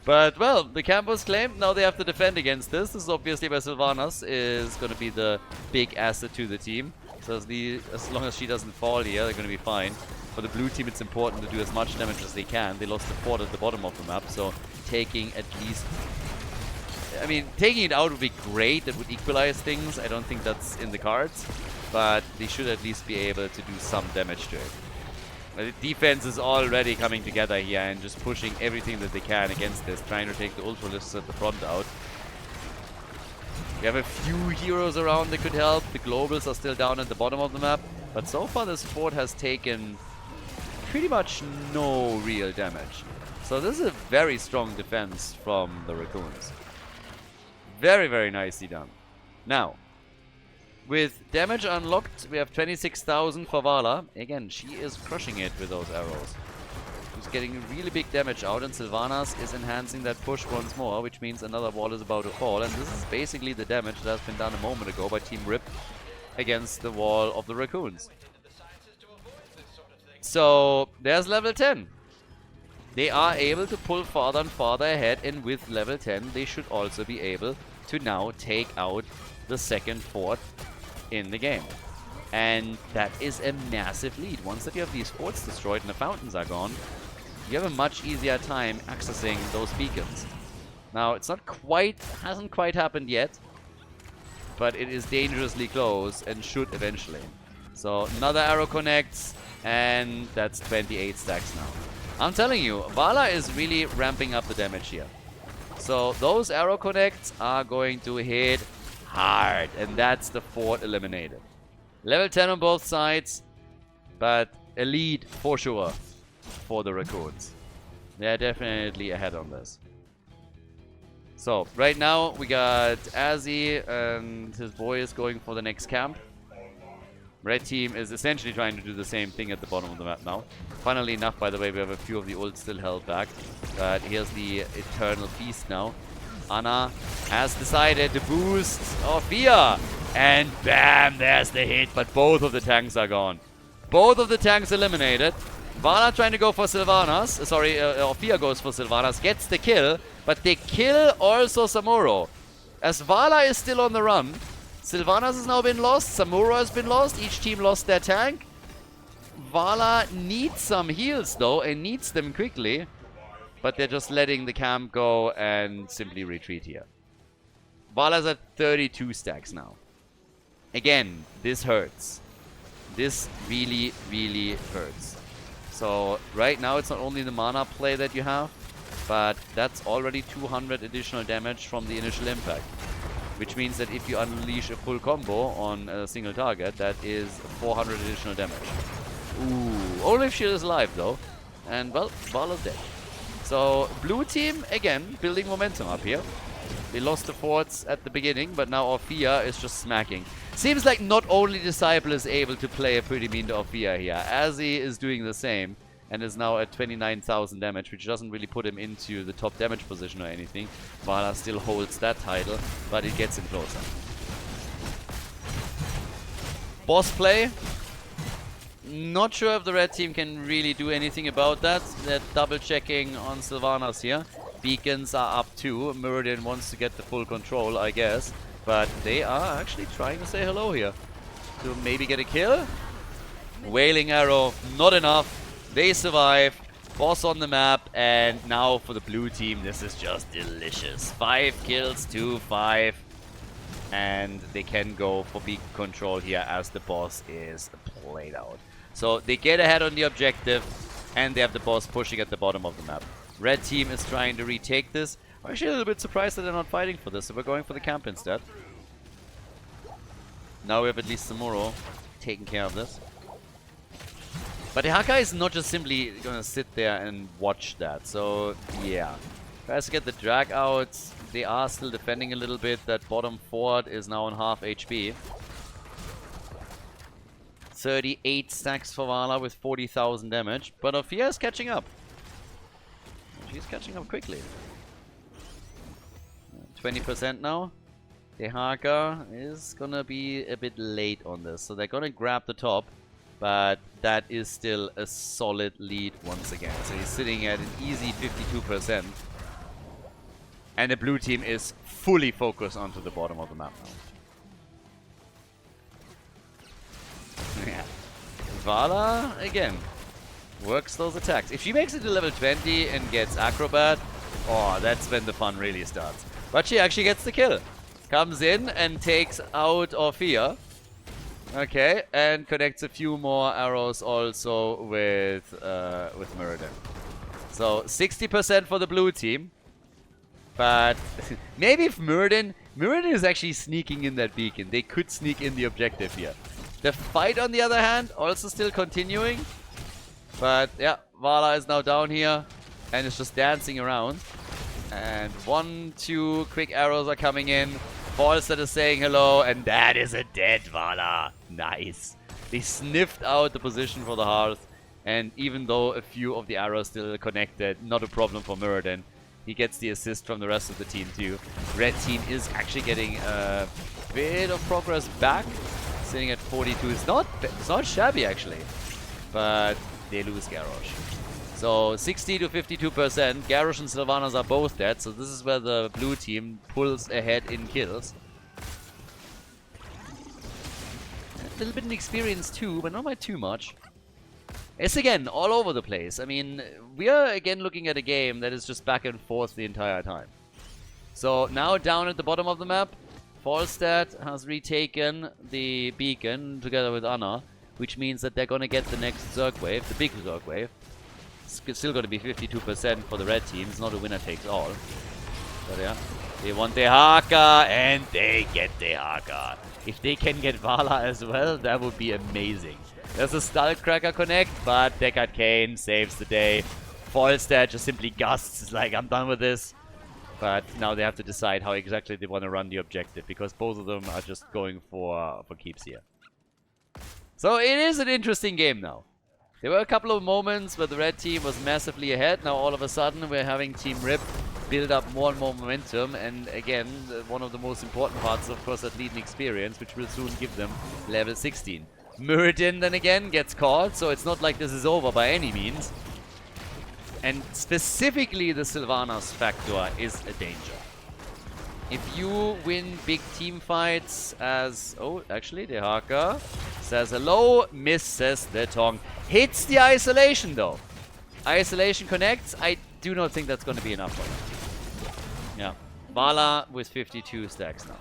But, well, the camp was claimed. Now they have to defend against this. This is obviously where Sylvanas is going to be the big asset to the team. So as long as she doesn't fall here, they're going to be fine. For the blue team, it's important to do as much damage as they can. They lost the fort at the bottom of the map, so taking at least... I mean, taking it out would be great. That would equalize things. I don't think that's in the cards. But they should at least be able to do some damage to it. The defense is already coming together here and just pushing everything that they can against this, trying to take the Ultralisks at the front out. We have a few heroes around that could help. The Globals are still down at the bottom of the map. But so far this fort has taken pretty much no real damage. So this is a very strong defense from the Raccoons. Very, very nicely done. Now, with damage unlocked, we have 26,000 for Vala. Again, she is crushing it with those arrows. She's getting really big damage out, and Sylvanas is enhancing that push once more, which means another wall is about to fall. And this is basically the damage that has been done a moment ago by Team Rip against the wall of the Raccoons. So, there's level 10. They are able to pull farther and farther ahead, and with level 10, they should also be able to now take out the second fort in the game. And that is a massive lead. Once that you have these forts destroyed and the fountains are gone, you have a much easier time accessing those beacons. Now, it's not quite, hasn't quite happened yet, but it is dangerously close and should eventually. So, another arrow connects, and that's 28 stacks now. I'm telling you, Vala is really ramping up the damage here. So, those arrow connects are going to hit hard, and that's the fort eliminated. Level 10 on both sides, but a lead for sure for the Raccoons. They're definitely ahead on this. So, right now we got Azzy and his boys going for the next camp. Red team is essentially trying to do the same thing at the bottom of the map now. Funnily enough, by the way, we have a few of the ults still held back. But here's the Eternal Feast now. Anna has decided to boost Orphea. And bam, there's the hit. But both of the tanks are gone. Both of the tanks eliminated. Vala trying to go for Sylvanas. Orphea goes for Sylvanas. Gets the kill. But they kill also Samuro. As Vala is still on the run. Sylvanas has now been lost. Samuro has been lost. Each team lost their tank. Vala needs some heals though. And needs them quickly. But they're just letting the camp go and simply retreat here. Vala's at 32 stacks now. Again, this hurts. This really, really hurts. So right now it's not only the mana play that you have, but that's already 200 additional damage from the initial impact. Which means that if you unleash a full combo on a single target, that is 400 additional damage. Ooh, only if she is alive though. And well, Vala's dead. So, blue team, again, building momentum up here. They lost the forts at the beginning, but now Orphea is just smacking. Seems like not only Disciple is able to play a pretty mean to Orphea here. Azzy is doing the same, and is now at 29,000 damage, which doesn't really put him into the top damage position or anything. Vala still holds that title, but it gets him closer. Boss play. Not sure if the red team can really do anything about that. They're double checking on Sylvanas here. Beacons are up too. Meridian wants to get the full control, I guess. But they are actually trying to say hello here. To maybe get a kill. Wailing arrow, not enough. They survive. Boss on the map. And now for the blue team, this is just delicious. 5 kills to 5. And they can go for beacon control here as the boss is played out. So they get ahead on the objective, and they have the boss pushing at the bottom of the map. Red team is trying to retake this. I'm actually a little bit surprised that they're not fighting for this, so we're going for the camp instead. Now we have at least Samuro taking care of this. But the Haka is not just simply going to sit there and watch that, so yeah. Tries to get the drag out. They are still defending a little bit. That bottom fort is now on half HP. 38 stacks for Vala with 40,000 damage. But Ophia is catching up. She's catching up quickly. 20% now. Dehaka is gonna be a bit late on this. So they're gonna grab the top. But that is still a solid lead once again. So he's sitting at an easy 52%. And the blue team is fully focused onto the bottom of the map now. Yeah. Vala, again, works those attacks. If she makes it to level 20 and gets Acrobat, oh, that's when the fun really starts. But she actually gets the kill. Comes in and takes out Orphea. Okay, and connects a few more arrows also with Muradin. So 60% for the blue team. But maybe if Muradin is actually sneaking in that beacon. They could sneak in the objective here. The fight, on the other hand, also still continuing. But yeah, Vala is now down here and is just dancing around. And 1, 2 quick arrows are coming in. Falstad is saying hello, and that is a dead Vala. Nice. They sniffed out the position for the hearth, and even though a few of the arrows still connected, not a problem for Muradin. He gets the assist from the rest of the team too. Red team is actually getting a bit of progress back, sitting at 42. It's not shabby actually, but they lose Garrosh. So 60 to 52%. Garrosh and Sylvanas are both dead, so this is where the blue team pulls ahead in kills. A little bit of experience too, but not by too much. It's again all over the place. I mean, we are again looking at a game that is just back and forth the entire time. So now down at the bottom of the map, Falstad has retaken the beacon together with Anna, which means that they're going to get the next Zerg wave, the big Zerg wave. It's still going to be 52% for the red team. It's not a winner takes all. But yeah, they want Dehaka, and they get Dehaka. If they can get Vala as well, that would be amazing. There's a Skullcracker connect, but Deckard Cain saves the day. Falstad just simply gusts. It's like, I'm done with this. But now they have to decide how exactly they want to run the objective, because both of them are just going for keeps here. So it is an interesting game now. There were a couple of moments where the red team was massively ahead. Now all of a sudden we're having Team Rip build up more and more momentum. And again, one of the most important parts is of course that lead and experience, which will soon give them level 16. Muradin then again gets caught, so it's not like this is over by any means. And specifically the Sylvanas factor is a danger. If you win big team fights as... Oh, actually, Dehaka says hello, misses the tongue. Hits the isolation though. Isolation connects. I do not think that's going to be enough for them. Yeah. Vala with 52 stacks now.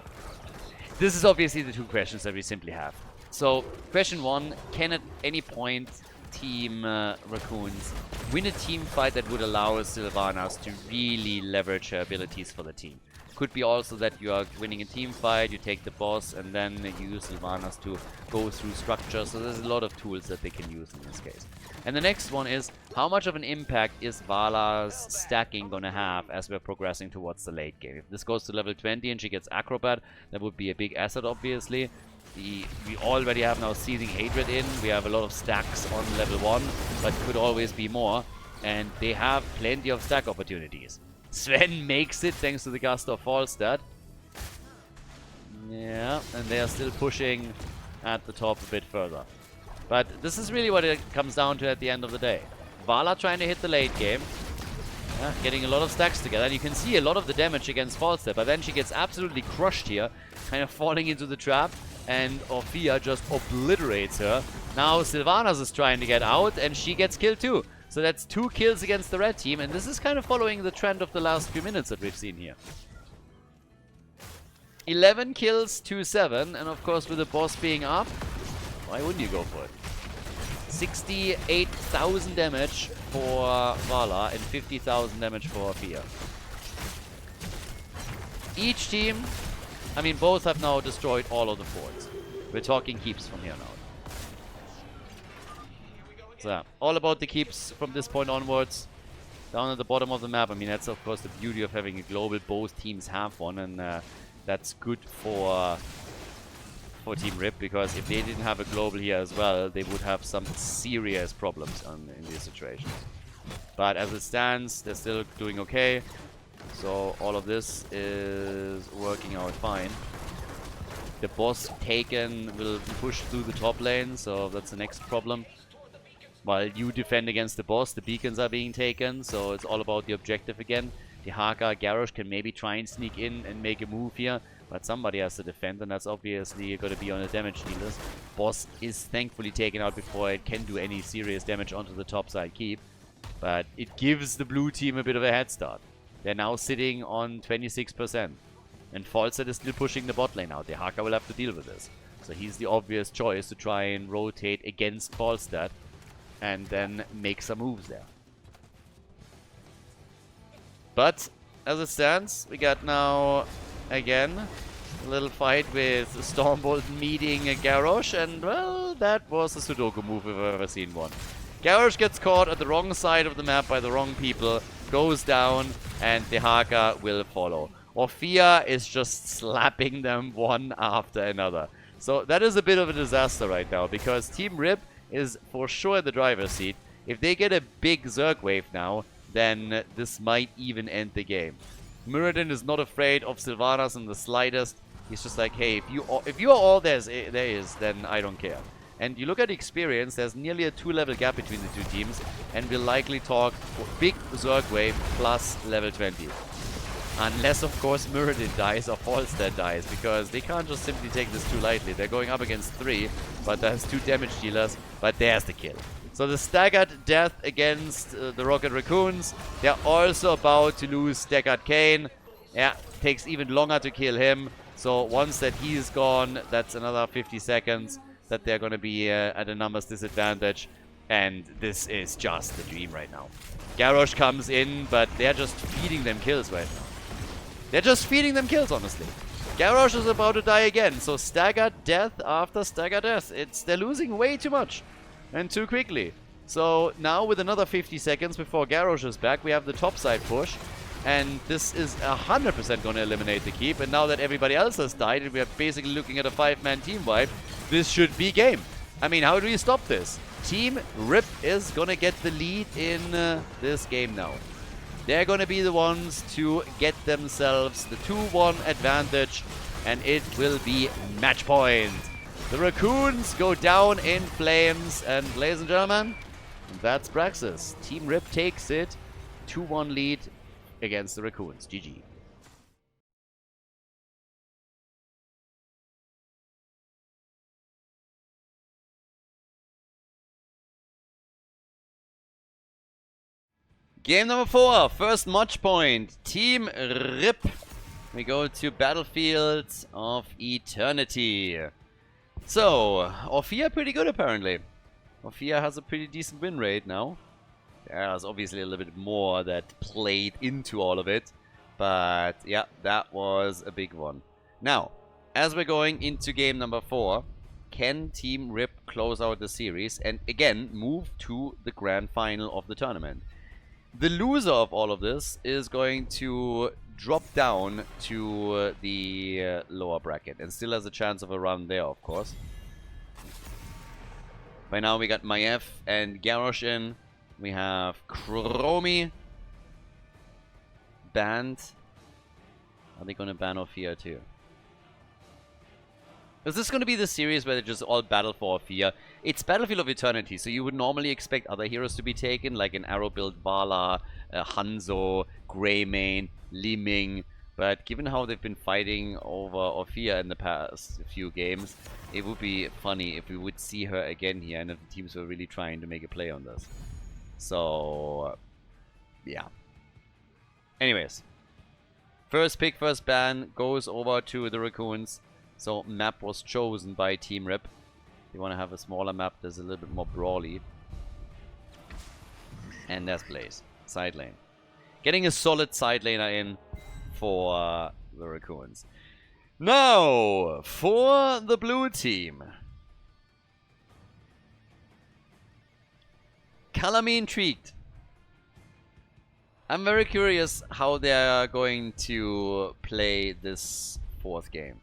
This is obviously the two questions that we simply have. So, question 1, can at any point Team Raccoons win a team fight that would allow Sylvanas to really leverage her abilities for the team? Could be also that you are winning a team fight, you take the boss, and then you use Sylvanas to go through structure. So there's a lot of tools that they can use in this case. And the next one is, how much of an impact is Vala's stacking going to have as we're progressing towards the late game? If this goes to level 20 and she gets Acrobat, that would be a big asset, obviously. We already have now Seething Hatred in. We have a lot of stacks on level 1, but could always be more. And they have plenty of stack opportunities. Sven makes it thanks to the Gust of Falstad. Yeah, and they are still pushing at the top a bit further. But this is really what it comes down to at the end of the day. Vala trying to hit the late game. Yeah, getting a lot of stacks together. And you can see a lot of the damage against Falstad. But then she gets absolutely crushed here. Kind of falling into the trap. And Orphea just obliterates her. Now Sylvanas is trying to get out. And she gets killed too. So that's 2 kills against the red team, and this is kind of following the trend of the last few minutes that we've seen here. 11 kills, 2-7, and of course with the boss being up, why wouldn't you go for it? 68,000 damage for Vala and 50,000 damage for Orphea. Each team, I mean both have now destroyed all of the forts. We're talking keeps from here now. So, all about the keeps from this point onwards. down at the bottom of the map. I mean, that's of course the beauty of having a global. Both teams have one, and that's good for Team Rip, because if they didn't have a global here as well, they would have some serious problems in these situations. But as it stands, they're still doing okay. So all of this is working out fine. The boss taken will push through the top lane, so that's the next problem. While you defend against the boss, the beacons are being taken, so it's all about the objective again. The Haka, Garrosh can maybe try and sneak in and make a move here, but somebody has to defend, and that's obviously going to be on the damage dealers. Boss is thankfully taken out before it can do any serious damage onto the top side keep, but it gives the blue team a bit of a head start. They're now sitting on 26%, and Falset is still pushing the bot lane out. The Haka will have to deal with this, so he's the obvious choice to try and rotate against Falstad and then make some moves there. But as it stands, we got now again a little fight with Stormbolt meeting a Garrosh, and well, that was a Sudoku move if I've ever seen one. Garrosh gets caught at the wrong side of the map by the wrong people, goes down, and the Haka will follow. Orphea is just slapping them one after another. So that is a bit of a disaster right now, because Team Rip is for sure in the driver's seat. If they get a big Zerg wave now, then this might even end the game. Muradin is not afraid of Sylvanas in the slightest. He's just like, hey, if you are all there is, then I don't care. And you look at experience, there's nearly a 2-level gap between the two teams, and we'll likely talk big Zerg wave plus level 20. Unless, of course, Muradin dies or Falstad dies, because they can't just simply take this too lightly. They're going up against 3, but there's 2 damage dealers, but there's the kill. So the staggered death against the Rocket Raccoons. They're also about to lose staggered Kane. Yeah, takes even longer to kill him. So once that he's gone, that's another 50 seconds that they're going to be at a numbers disadvantage. And this is just the dream right now. Garrosh comes in, but they're just feeding them kills right now. They're just feeding them kills, honestly. Garrosh is about to die again, so staggered death after staggered death. They're losing way too much and too quickly. So now with another 50 seconds before Garrosh is back, we have the topside push. And this is 100% going to eliminate the keep. And now that everybody else has died and we are basically looking at a 5-man team wipe, this should be game. I mean, how do you stop this? Team Rip is going to get the lead in this game now. They're going to be the ones to get themselves the 2-1 advantage, and it will be match point. The Raccoons go down in flames, and ladies and gentlemen, that's Praxis. Team Rip takes it, 2-1 lead against the Raccoons. GG. Game number 4, first match point, Team Rip. We go to Battlefield of Eternity. So, Orphea pretty good apparently. Orphea has a pretty decent win rate now. There's obviously a little bit more that played into all of it. But yeah, that was a big one. Now, as we're going into game number 4, can Team Rip close out the series and again move to the grand final of the tournament? The loser of all of this is going to drop down to the lower bracket and still has a chance of a run there, of course. By now we got Maiev and Garrosh in. We have Chromie banned. Are they going to ban Orphea too? Is this going to be the series where they just all battle for Orphea? It's Battlefield of Eternity, so you would normally expect other heroes to be taken, like an arrow build Vala, Hanzo, Greymane, Li Ming. But given how they've been fighting over Orphea in the past few games, it would be funny if we would see her again here and if the teams were really trying to make a play on this. So, yeah. Anyways, first pick, first ban goes over to the Raccoons. So map was chosen by Team Rip. They want to have a smaller map that's a little bit more brawly. And there's Blaze, side lane. Getting a solid side laner in for the Raccoons. Now, for the blue team. Color me intrigued. I'm very curious how they're going to play this 4th game.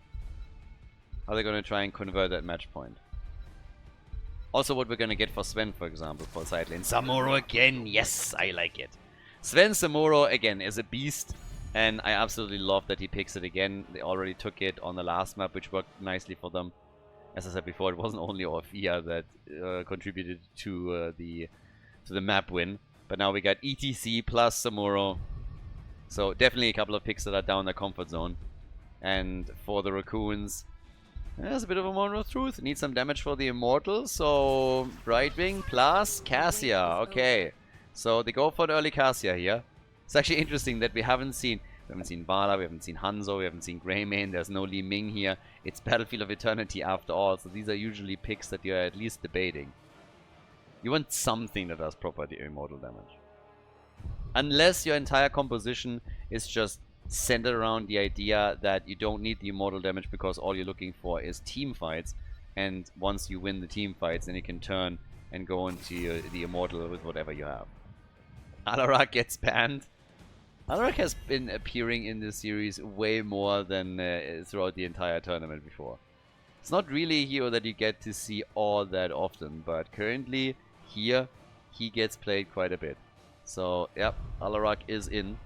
How they're going to try and convert that match point. Also what we're going to get for Sven, for example, for side lane. Samuro again. Yes, I like it. Sven Samuro, again, is a beast. And I absolutely love that he picks it again. They already took it on the last map, which worked nicely for them. As I said before, it wasn't only Orphea that contributed to the map win. But now we got ETC plus Samuro. So definitely a couple of picks that are down their comfort zone. And for the Raccoons, there's a bit of a moment of truth. Need some damage for the Immortal. So Brightwing plus Cassia. Okay. So they go for the early Cassia here. It's actually interesting that we haven't seen Vala, we haven't seen Hanzo, we haven't seen Greymane, there's no Li Ming here. It's Battlefield of Eternity after all, so these are usually picks that you're at least debating. You want something that does proper immortal damage. Unless your entire composition is just centered around the idea that you don't need the immortal damage because all you're looking for is team fights, and once you win the team fights, then you can turn and go into the immortal with whatever you have. Alarak gets banned. Alarak has been appearing in this series way more than throughout the entire tournament before. It's not really a hero that you get to see all that often, but currently here he gets played quite a bit. So, yep, Alarak is in.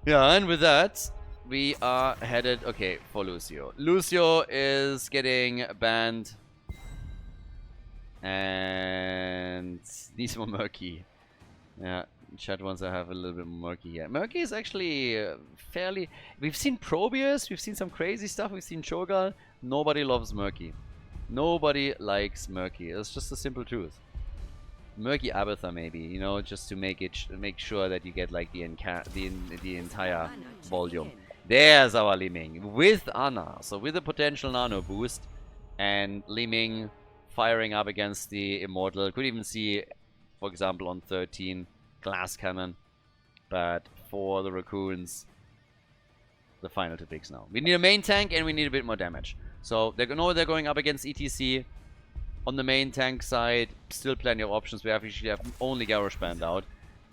Yeah, and with that, we are headed, okay, for Lucio. Lucio is getting banned. And needs more Murky. Yeah, chat wants to have a little bit more Murky here. Murky is actually fairly... We've seen Probius, we've seen some crazy stuff, we've seen Cho'Gall. Nobody loves Murky. Nobody likes Murky. It's just the simple truth. Murky Abathar maybe, you know, just to make sure that you get like the entire volume. There's our Li Ming with Ana. So with a potential nano boost. And Li Ming firing up against the Immortal. Could even see, for example, on 13, Glass Cannon. But for the Raccoons, the final 2 picks now. We need a main tank and we need a bit more damage. So they know they're going up against ETC. On the main tank side, still plenty of options. We actually have only Garrosh banned out.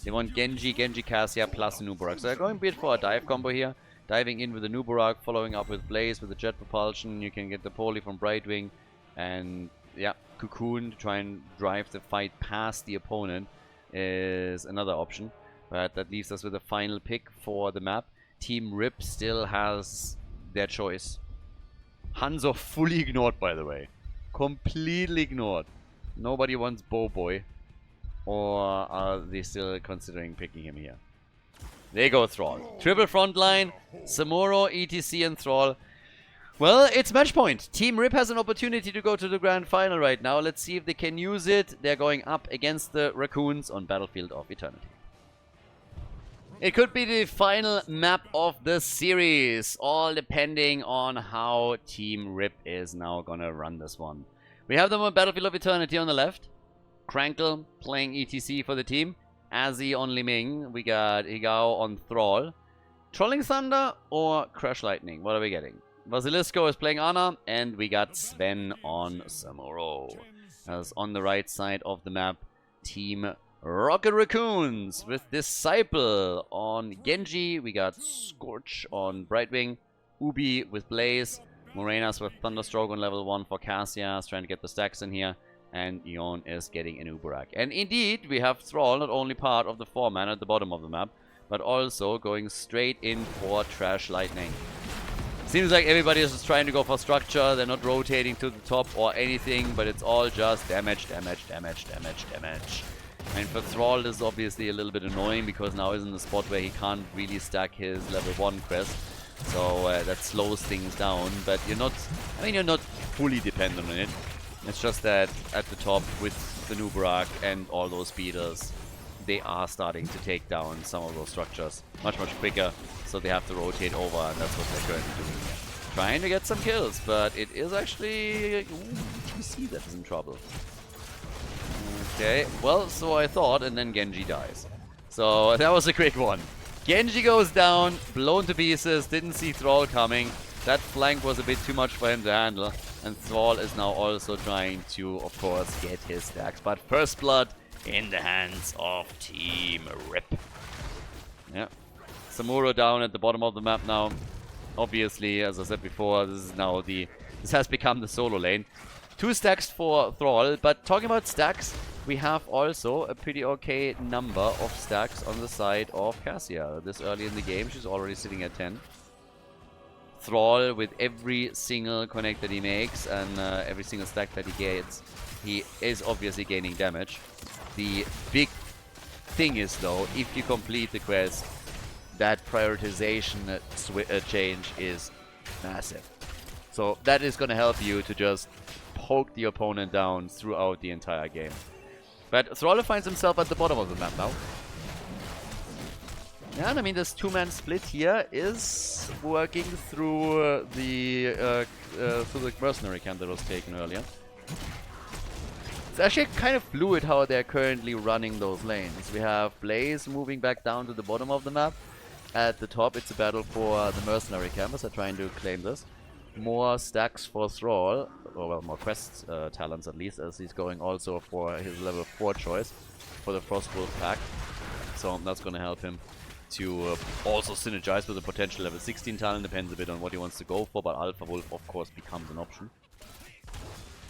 They want Genji Cassia plus Nubarak. So they're going a bit for a dive combo here. Diving in with the Nubarak, following up with Blaze, with the jet propulsion. You can get the Poly from Brightwing. And yeah, Cocoon to try and drive the fight past the opponent is another option. But that leaves us with a final pick for the map. Team Rip still has their choice. Hanzo fully ignored, by the way. Completely ignored. Nobody wants Boy. Or are they still considering picking him here? They go Thrall. Triple frontline. Samuro, ETC and Thrall. Well, it's match point. Team Rip has an opportunity to go to the grand final right now. Let's see if they can use it. They're going up against the Raccoons on Battlefield of Eternity. It could be the final map of the series, all depending on how Team Rip is now gonna run this one. We have them on Battlefield of Eternity on the left. Crankle playing ETC for the team. Azzy on Li Ming. We got Higao on Thrall. Trolling Thunder or Crash Lightning? What are we getting? Basilisco is playing Ana, and we got Sven on Samuro. As on the right side of the map, Team Rocket Raccoons with Disciple on Genji. We got Scorch on Brightwing. Ubi with Blaze. Morenas with Thunderstroke on level 1 for Cassia, trying to get the stacks in here. And Ion is getting an Ubarak. And indeed, we have Thrall, not only part of the 4-man at the bottom of the map, but also going straight in for Trash Lightning. Seems like everybody is just trying to go for structure. They're not rotating to the top or anything, but it's all just damage. And for Thrall, this is obviously a little bit annoying because now he's in the spot where he can't really stack his level 1 quest. So that slows things down, but you're not fully dependent on it. It's just that at the top with the Nubarak and all those speeders, they are starting to take down some of those structures much quicker, so they have to rotate over, and that's what they're currently doing here. Trying to get some kills, but it is actually... TC that is in trouble. Okay, well, so I thought, and then Genji dies. So that was a quick one. Genji goes down, blown to pieces, didn't see Thrall coming. That flank was a bit too much for him to handle. And Thrall is now also trying to, of course, get his stacks. But first blood in the hands of Team Rip. Yeah. Samuro down at the bottom of the map now. Obviously, as I said before, this has become the solo lane. 2 stacks for Thrall, but talking about stacks, we have also a pretty okay number of stacks on the side of Cassia. This early in the game, she's already sitting at 10. Thrall, with every single connect that he makes and every single stack that he gets, he is obviously gaining damage. The big thing is, though, if you complete the quest, that prioritization change is massive. So that is going to help you to just poke the opponent down throughout the entire game. But Thrall finds himself at the bottom of the map now. Yeah, and I mean, this 2-man split here is working through the mercenary camp that was taken earlier. It's actually kind of fluid how they're currently running those lanes. We have Blaze moving back down to the bottom of the map. At the top, it's a battle for the mercenary campers are trying to claim this. More stacks for Thrall, or well, more quest talents at least, as he's going also for his level 4 choice for the Frostwolf pack. So that's going to help him to also synergize with a potential level 16 talent. Depends a bit on what he wants to go for, but Alpha Wolf of course becomes an option.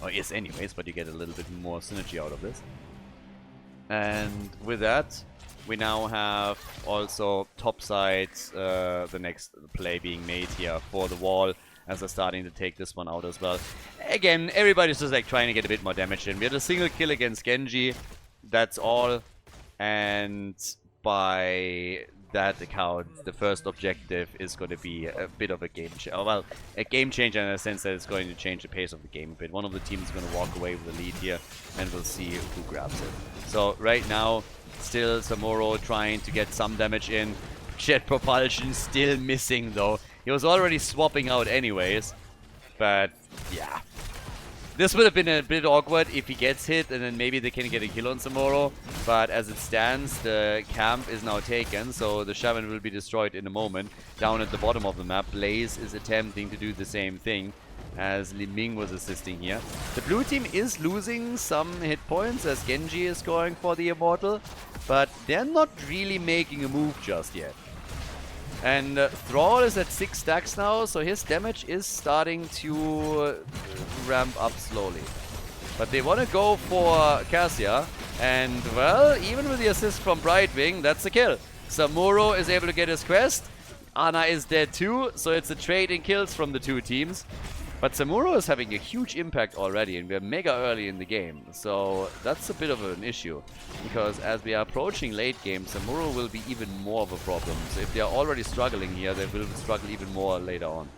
Or is anyways, but you get a little bit more synergy out of this. And with that, we now have also topside the next play being made here for the wall, as they're starting to take this one out as well. Again, everybody's just like trying to get a bit more damage in. We had a single kill against Genji, that's all. And by that account, the first objective is going to be a bit of a game changer. Well, a game changer in a sense that it's going to change the pace of the game a bit. One of the teams is going to walk away with the lead here, and we'll see who grabs it. So right now, still Samuro trying to get some damage in. Jet propulsion still missing though. He was already swapping out anyways. But yeah. This would have been a bit awkward if he gets hit and then maybe they can get a kill on Samuro. But as it stands, the camp is now taken, so the Shaman will be destroyed in a moment. Down at the bottom of the map, Blaze is attempting to do the same thing as Li Ming was assisting here. The blue team is losing some hit points as Genji is going for the Immortal, but they're not really making a move just yet. And Thrall is at 6 stacks now, so his damage is starting to ramp up slowly. But they want to go for Cassia, and well, even with the assist from Brightwing, that's a kill. Samuro is able to get his quest, Ana is dead too, so it's a trade in kills from the two teams. But Samuro is having a huge impact already, and we're mega early in the game. So that's a bit of an issue, because as we are approaching late game, Samuro will be even more of a problem. So if they are already struggling here, they will struggle even more later on.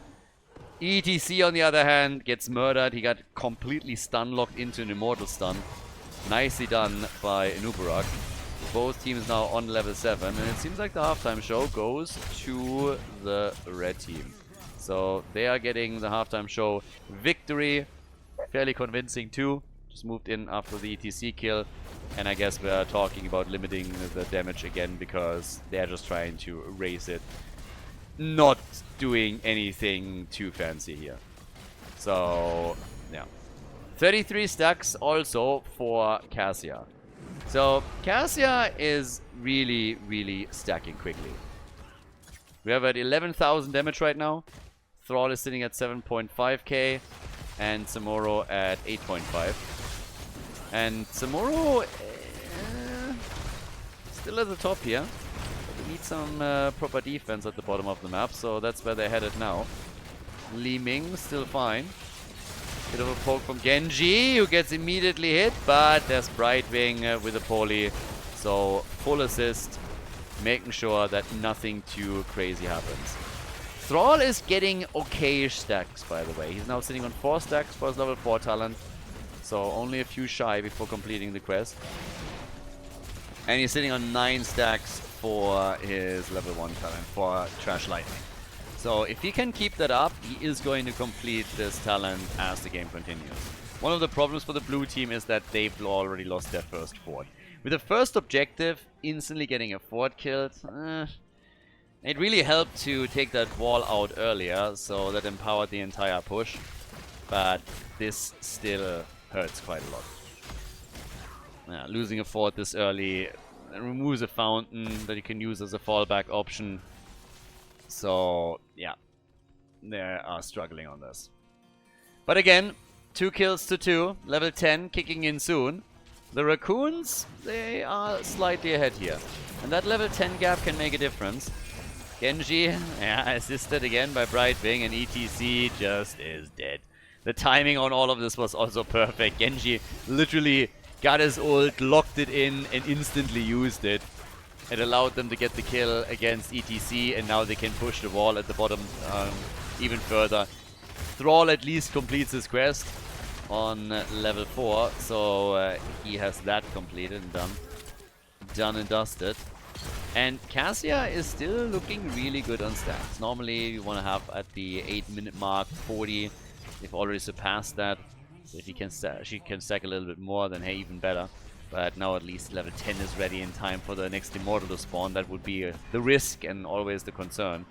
ETC, on the other hand, gets murdered. He got completely stun-locked into an Immortal stun. Nicely done by Nubarak. Both teams now on level 7, and it seems like the halftime show goes to the red team. So they are getting the halftime show victory. Fairly convincing too. Just moved in after the ETC kill. And I guess we're talking about limiting the damage again because they're just trying to raise it. Not doing anything too fancy here. So, yeah. 33 stacks also for Cassia. So, Cassia is really, really stacking quickly. We have at 11,000 damage right now. Thrall is sitting at 7.5k and Samuro at 8.5. And Samuro still at the top here. But we need some proper defense at the bottom of the map, so that's where they're headed now. Li Ming still fine. Bit of a poke from Genji, who gets immediately hit, but there's Brightwing with a poly. So full assist, making sure that nothing too crazy happens. Thrall is getting okay-ish stacks, by the way. He's now sitting on 4 stacks for his level 4 talent. So only a few shy before completing the quest. And he's sitting on 9 stacks for his level 1 talent, for Trash Lightning. So if he can keep that up, he is going to complete this talent as the game continues. One of the problems for the blue team is that they've already lost their first fort. With the first objective, instantly getting a fort killed, it really helped to take that wall out earlier, so that empowered the entire push. But this still hurts quite a lot. Yeah, losing a fort this early removes a fountain that you can use as a fallback option. So, yeah, they are struggling on this. But again, 2 kills to 2, level 10 kicking in soon. The Raccoons, they are slightly ahead here. And that level 10 gap can make a difference. Genji, yeah, assisted again by Brightwing, and ETC just is dead. The timing on all of this was also perfect. Genji literally got his ult, locked it in, and instantly used it. It allowed them to get the kill against ETC, and now they can push the wall at the bottom even further. Thrall at least completes his quest on level 4, so he has that completed and done. Done and dusted. And Cassia is still looking really good on stats. Normally you want to have at the 8-minute mark 40. They've already surpassed that. So if she can stack a little bit more, then hey, even better. But now at least level 10 is ready in time for the next Immortal to spawn. That would be the risk and always the concern.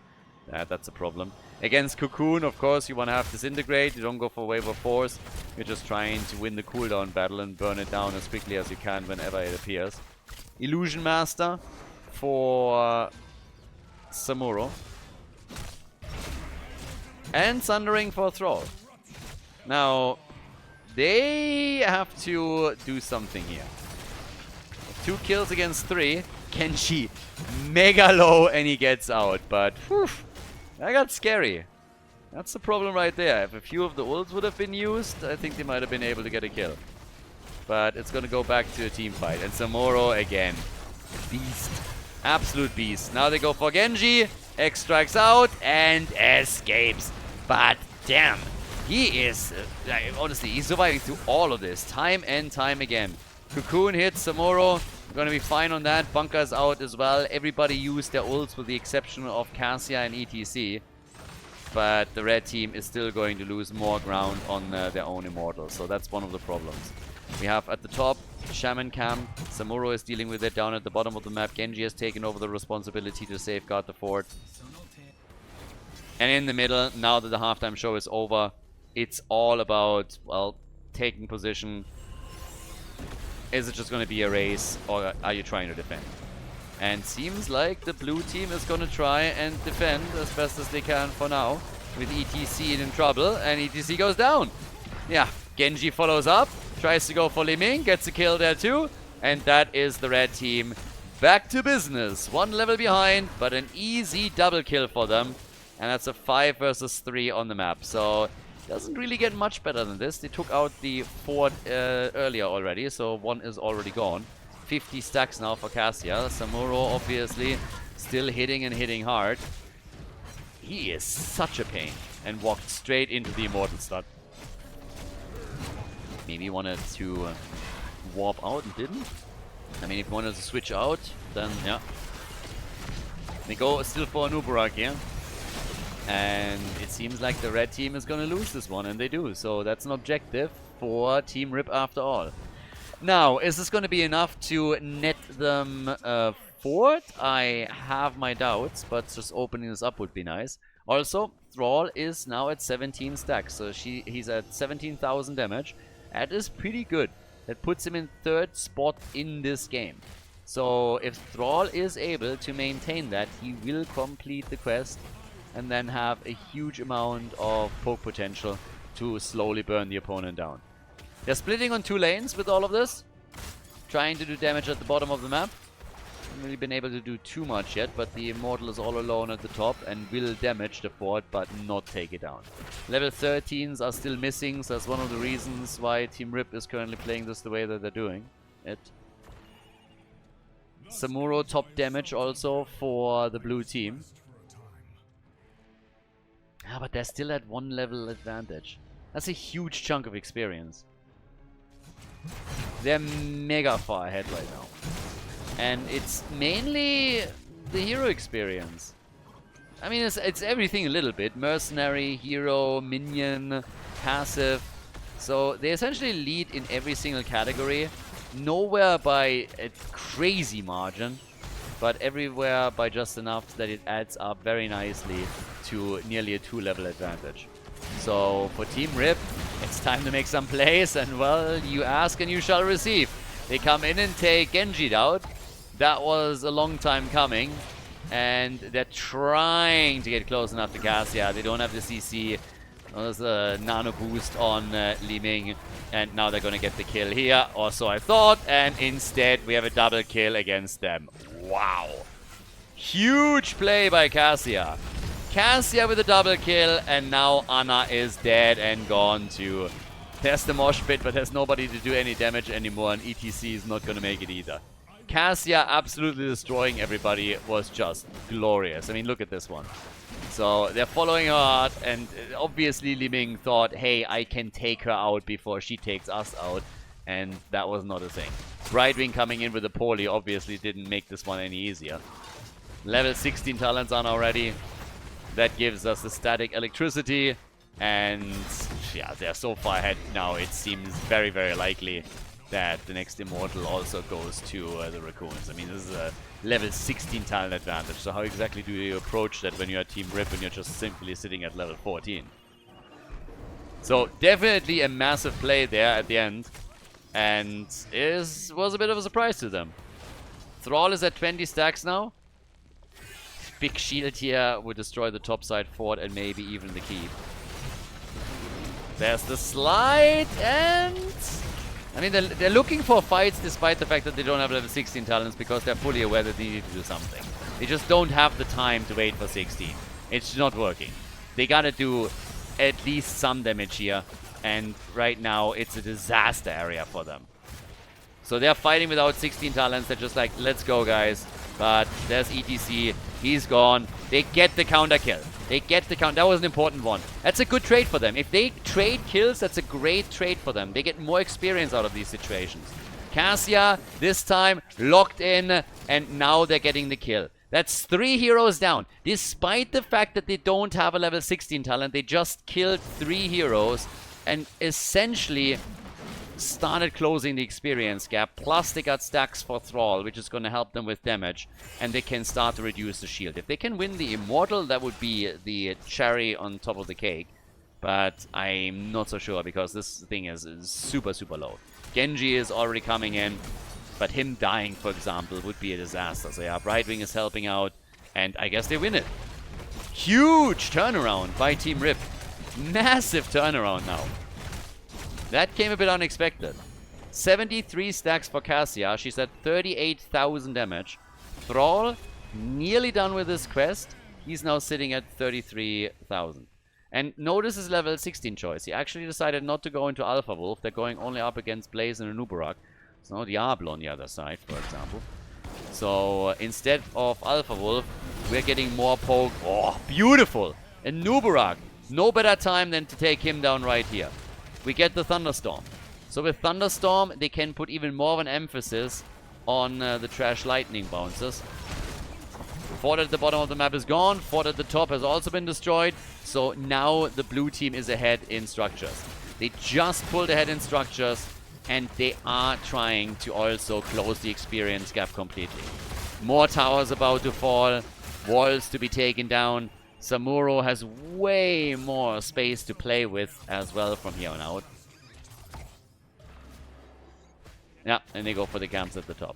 That's a problem. Against Cocoon, of course, you want to have Disintegrate. You don't go for Wave of Force. You're just trying to win the cooldown battle and burn it down as quickly as you can whenever it appears. Illusion Master for Samuro. And Sundering for Thrall. Now, they have to do something here. 2 kills against 3. Kenshi mega low and he gets out. But, whew, that got scary. That's the problem right there. If a few of the ults would have been used, I think they might have been able to get a kill. But it's going to go back to a team fight. And Samuro again. Beast. Absolute beast. Now they go for Genji. X strikes out and escapes. But damn, he is, honestly, he's surviving through all of this. Time and time again. Cocoon hits Samuro. Gonna be fine on that. Bunkers out as well. Everybody used their ults with the exception of Cassia and ETC. But the red team is still going to lose more ground on their own Immortals. So that's one of the problems. We have at the top Shaman Camp. Samuro is dealing with it down at the bottom of the map. Genji has taken over the responsibility to safeguard the fort. And in the middle, now that the halftime show is over, it's all about, well, taking position. Is it just going to be a race, or are you trying to defend? And seems like the blue team is going to try and defend as best as they can for now, with ETC in trouble, and ETC goes down. Yeah, Genji follows up, tries to go for Li Ming, gets a kill there too, and that is the red team back to business. 1 level behind, but an easy double kill for them, and that's a 5 versus 3 on the map. So doesn't really get much better than this. They took out the fort earlier already, so 1 is already gone. 50 stacks now for Cassia. Samuro obviously still hitting and hitting hard. He is such a pain and walked straight into the Immortal slot. Maybe he wanted to warp out and didn't. I mean, if he wanted to switch out, then yeah. They go still for a Nubarak here. And it seems like the red team is going to lose this one, and they do. So that's an objective for Team Rip after all. Now, is this going to be enough to net them fort? I have my doubts, but just opening this up would be nice. Also, Thrall is now at 17 stacks, so he's at 17,000 damage. That is pretty good. That puts him in 3rd spot in this game. So if Thrall is able to maintain that, he will complete the quest and then have a huge amount of poke potential to slowly burn the opponent down. They're splitting on 2 lanes with all of this, trying to do damage at the bottom of the map. Haven't really been able to do too much yet, but the Immortal is all alone at the top and will damage the fort, but not take it down. Level 13s are still missing, so that's one of the reasons why Team Rip is currently playing this the way that they're doing it. Samuro top damage also for the blue team. Ah, but they're still at 1 level advantage. That's a huge chunk of experience. They're mega far ahead right now. And it's mainly the hero experience. I mean, it's everything a little bit. Mercenary, hero, minion, passive. So they essentially lead in every single category. Nowhere by a crazy margin, but everywhere by just enough that it adds up very nicely to nearly a 2-level advantage. So for Team Rip, it's time to make some plays, and well, you ask and you shall receive. They come in and take Genji out. That was a long time coming. And they're trying to get close enough to Cassia. They don't have the CC. There's a nano boost on Li Ming. And now they're going to get the kill here. Or so I thought. And instead, we have a double kill against them. Wow. Huge play by Cassia. Cassia with a double kill. And now Anna is dead and gone too. There's the mosh pit, but there's nobody to do any damage anymore. And ETC is not going to make it either. Cassia absolutely destroying everybody was just glorious. I mean, look at this one. So they're following her hard, and obviously Li Ming thought, hey, I can take her out before she takes us out, and that was not a thing. Brightwing coming in with a poly obviously didn't make this one any easier. Level 16 talents on already. That gives us the static electricity, and yeah, they're so far ahead now, it seems very, very likely that the next Immortal also goes to the Raccoons. I mean, this is a level 16 talent advantage, so how exactly do you approach that when you're Team Rip and you're just simply sitting at level 14? So, definitely a massive play there at the end, and was a bit of a surprise to them. Thrall is at 20 stacks now. Big shield here would destroy the topside fort and maybe even the keep. There's the slide, and I mean, they're looking for fights despite the fact that they don't have level 16 talents because they're fully aware that they need to do something. They just don't have the time to wait for 16. It's not working. They gotta do at least some damage here, and right now it's a disaster area for them. So they're fighting without 16 talents. They're just like, let's go, guys. But there's ETC. He's gone. They get the counter kill. They get the count. That was an important one. That's a good trade for them. If they trade kills, that's a great trade for them. They get more experience out of these situations. Cassia, this time, locked in, and now they're getting the kill. That's 3 heroes down. Despite the fact that they don't have a level 16 talent, they just killed 3 heroes and essentially started closing the experience gap. Plus they got stacks for Thrall, which is going to help them with damage, and they can start to reduce the shield. If they can win the Immortal, that would be the cherry on top of the cake, but I'm not so sure because this thing is super, super low. Genji is already coming in, but him dying, for example, would be a disaster. So yeah, Brightwing is helping out, and I guess they win it. Huge turnaround by Team Rip. Massive turnaround now. That came a bit unexpected. 73 stacks for Cassia. She's at 38,000 damage. Thrall, nearly done with this quest. He's now sitting at 33,000. And notice his level 16 choice. He actually decided not to go into Alpha Wolf. They're going only up against Blaze and Anubarak. There's no Diablo on the other side, for example. So instead of Alpha Wolf, we're getting more poke. Oh, beautiful! Anubarak. No better time than to take him down right here. We get the Thunderstorm. So with Thunderstorm, they can put even more of an emphasis on the Trash Lightning bounces. Fort at the bottom of the map is gone. Fort at the top has also been destroyed. So now the blue team is ahead in structures. They just pulled ahead in structures, and they are trying to also close the experience gap completely. More towers about to fall. Walls to be taken down. Samuro has way more space to play with as well from here on out. Yeah, and they go for the camps at the top.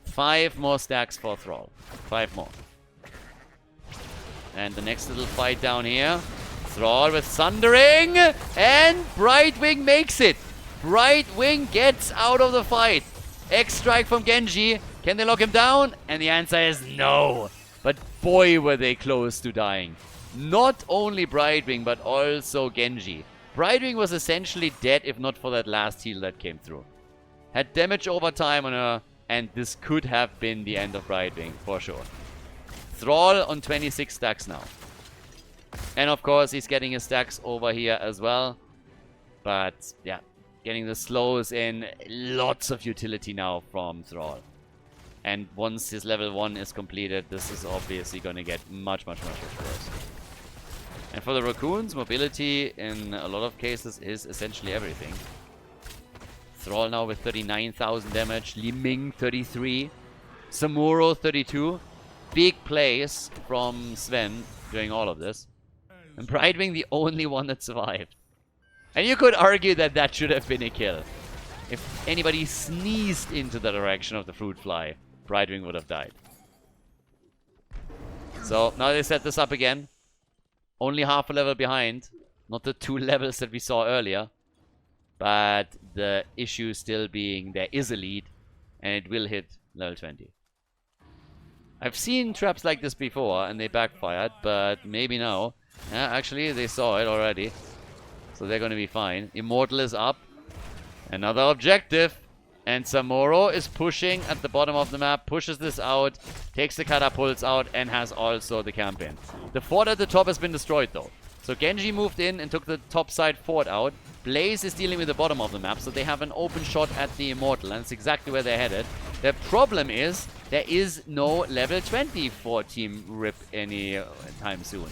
5 more stacks for Thrall. 5 more. And the next little fight down here. Thrall with Sundering, and Brightwing makes it. Brightwing gets out of the fight. X-Strike from Genji. Can they lock him down? And the answer is no. But boy, were they close to dying. Not only Brightwing, but also Genji. Brightwing was essentially dead if not for that last heal that came through. Had damage over time on her, and this could have been the end of Brightwing, for sure. Thrall on 26 stacks now. And of course, he's getting his stacks over here as well. But, yeah, getting the slows in. Lots of utility now from Thrall. And once his level 1 is completed, this is obviously going to get much, much, much worse. And for the Raccoons, mobility in a lot of cases is essentially everything. Thrall now with 39,000 damage. Li Ming 33. Samuro 32. Big plays from Sven doing all of this. And Brightwing the only one that survived. And you could argue that that should have been a kill. If anybody sneezed into the direction of the fruit fly, Brightwing would have died. So now they set this up again. Only half a level behind. Not the 2 levels that we saw earlier. But the issue still being there is a lead. And it will hit level 20. I've seen traps like this before and they backfired. But maybe now. Yeah, actually they saw it already. So they're going to be fine. Immortal is up. Another objective. And Samoro is pushing at the bottom of the map, pushes this out, takes the catapults out, and has also the camp in. The fort at the top has been destroyed, though. So Genji moved in and took the top side fort out. Blaze is dealing with the bottom of the map, so they have an open shot at the Immortal, and it's exactly where they're headed. The problem is, there is no level 20 for Team RIP any time soon.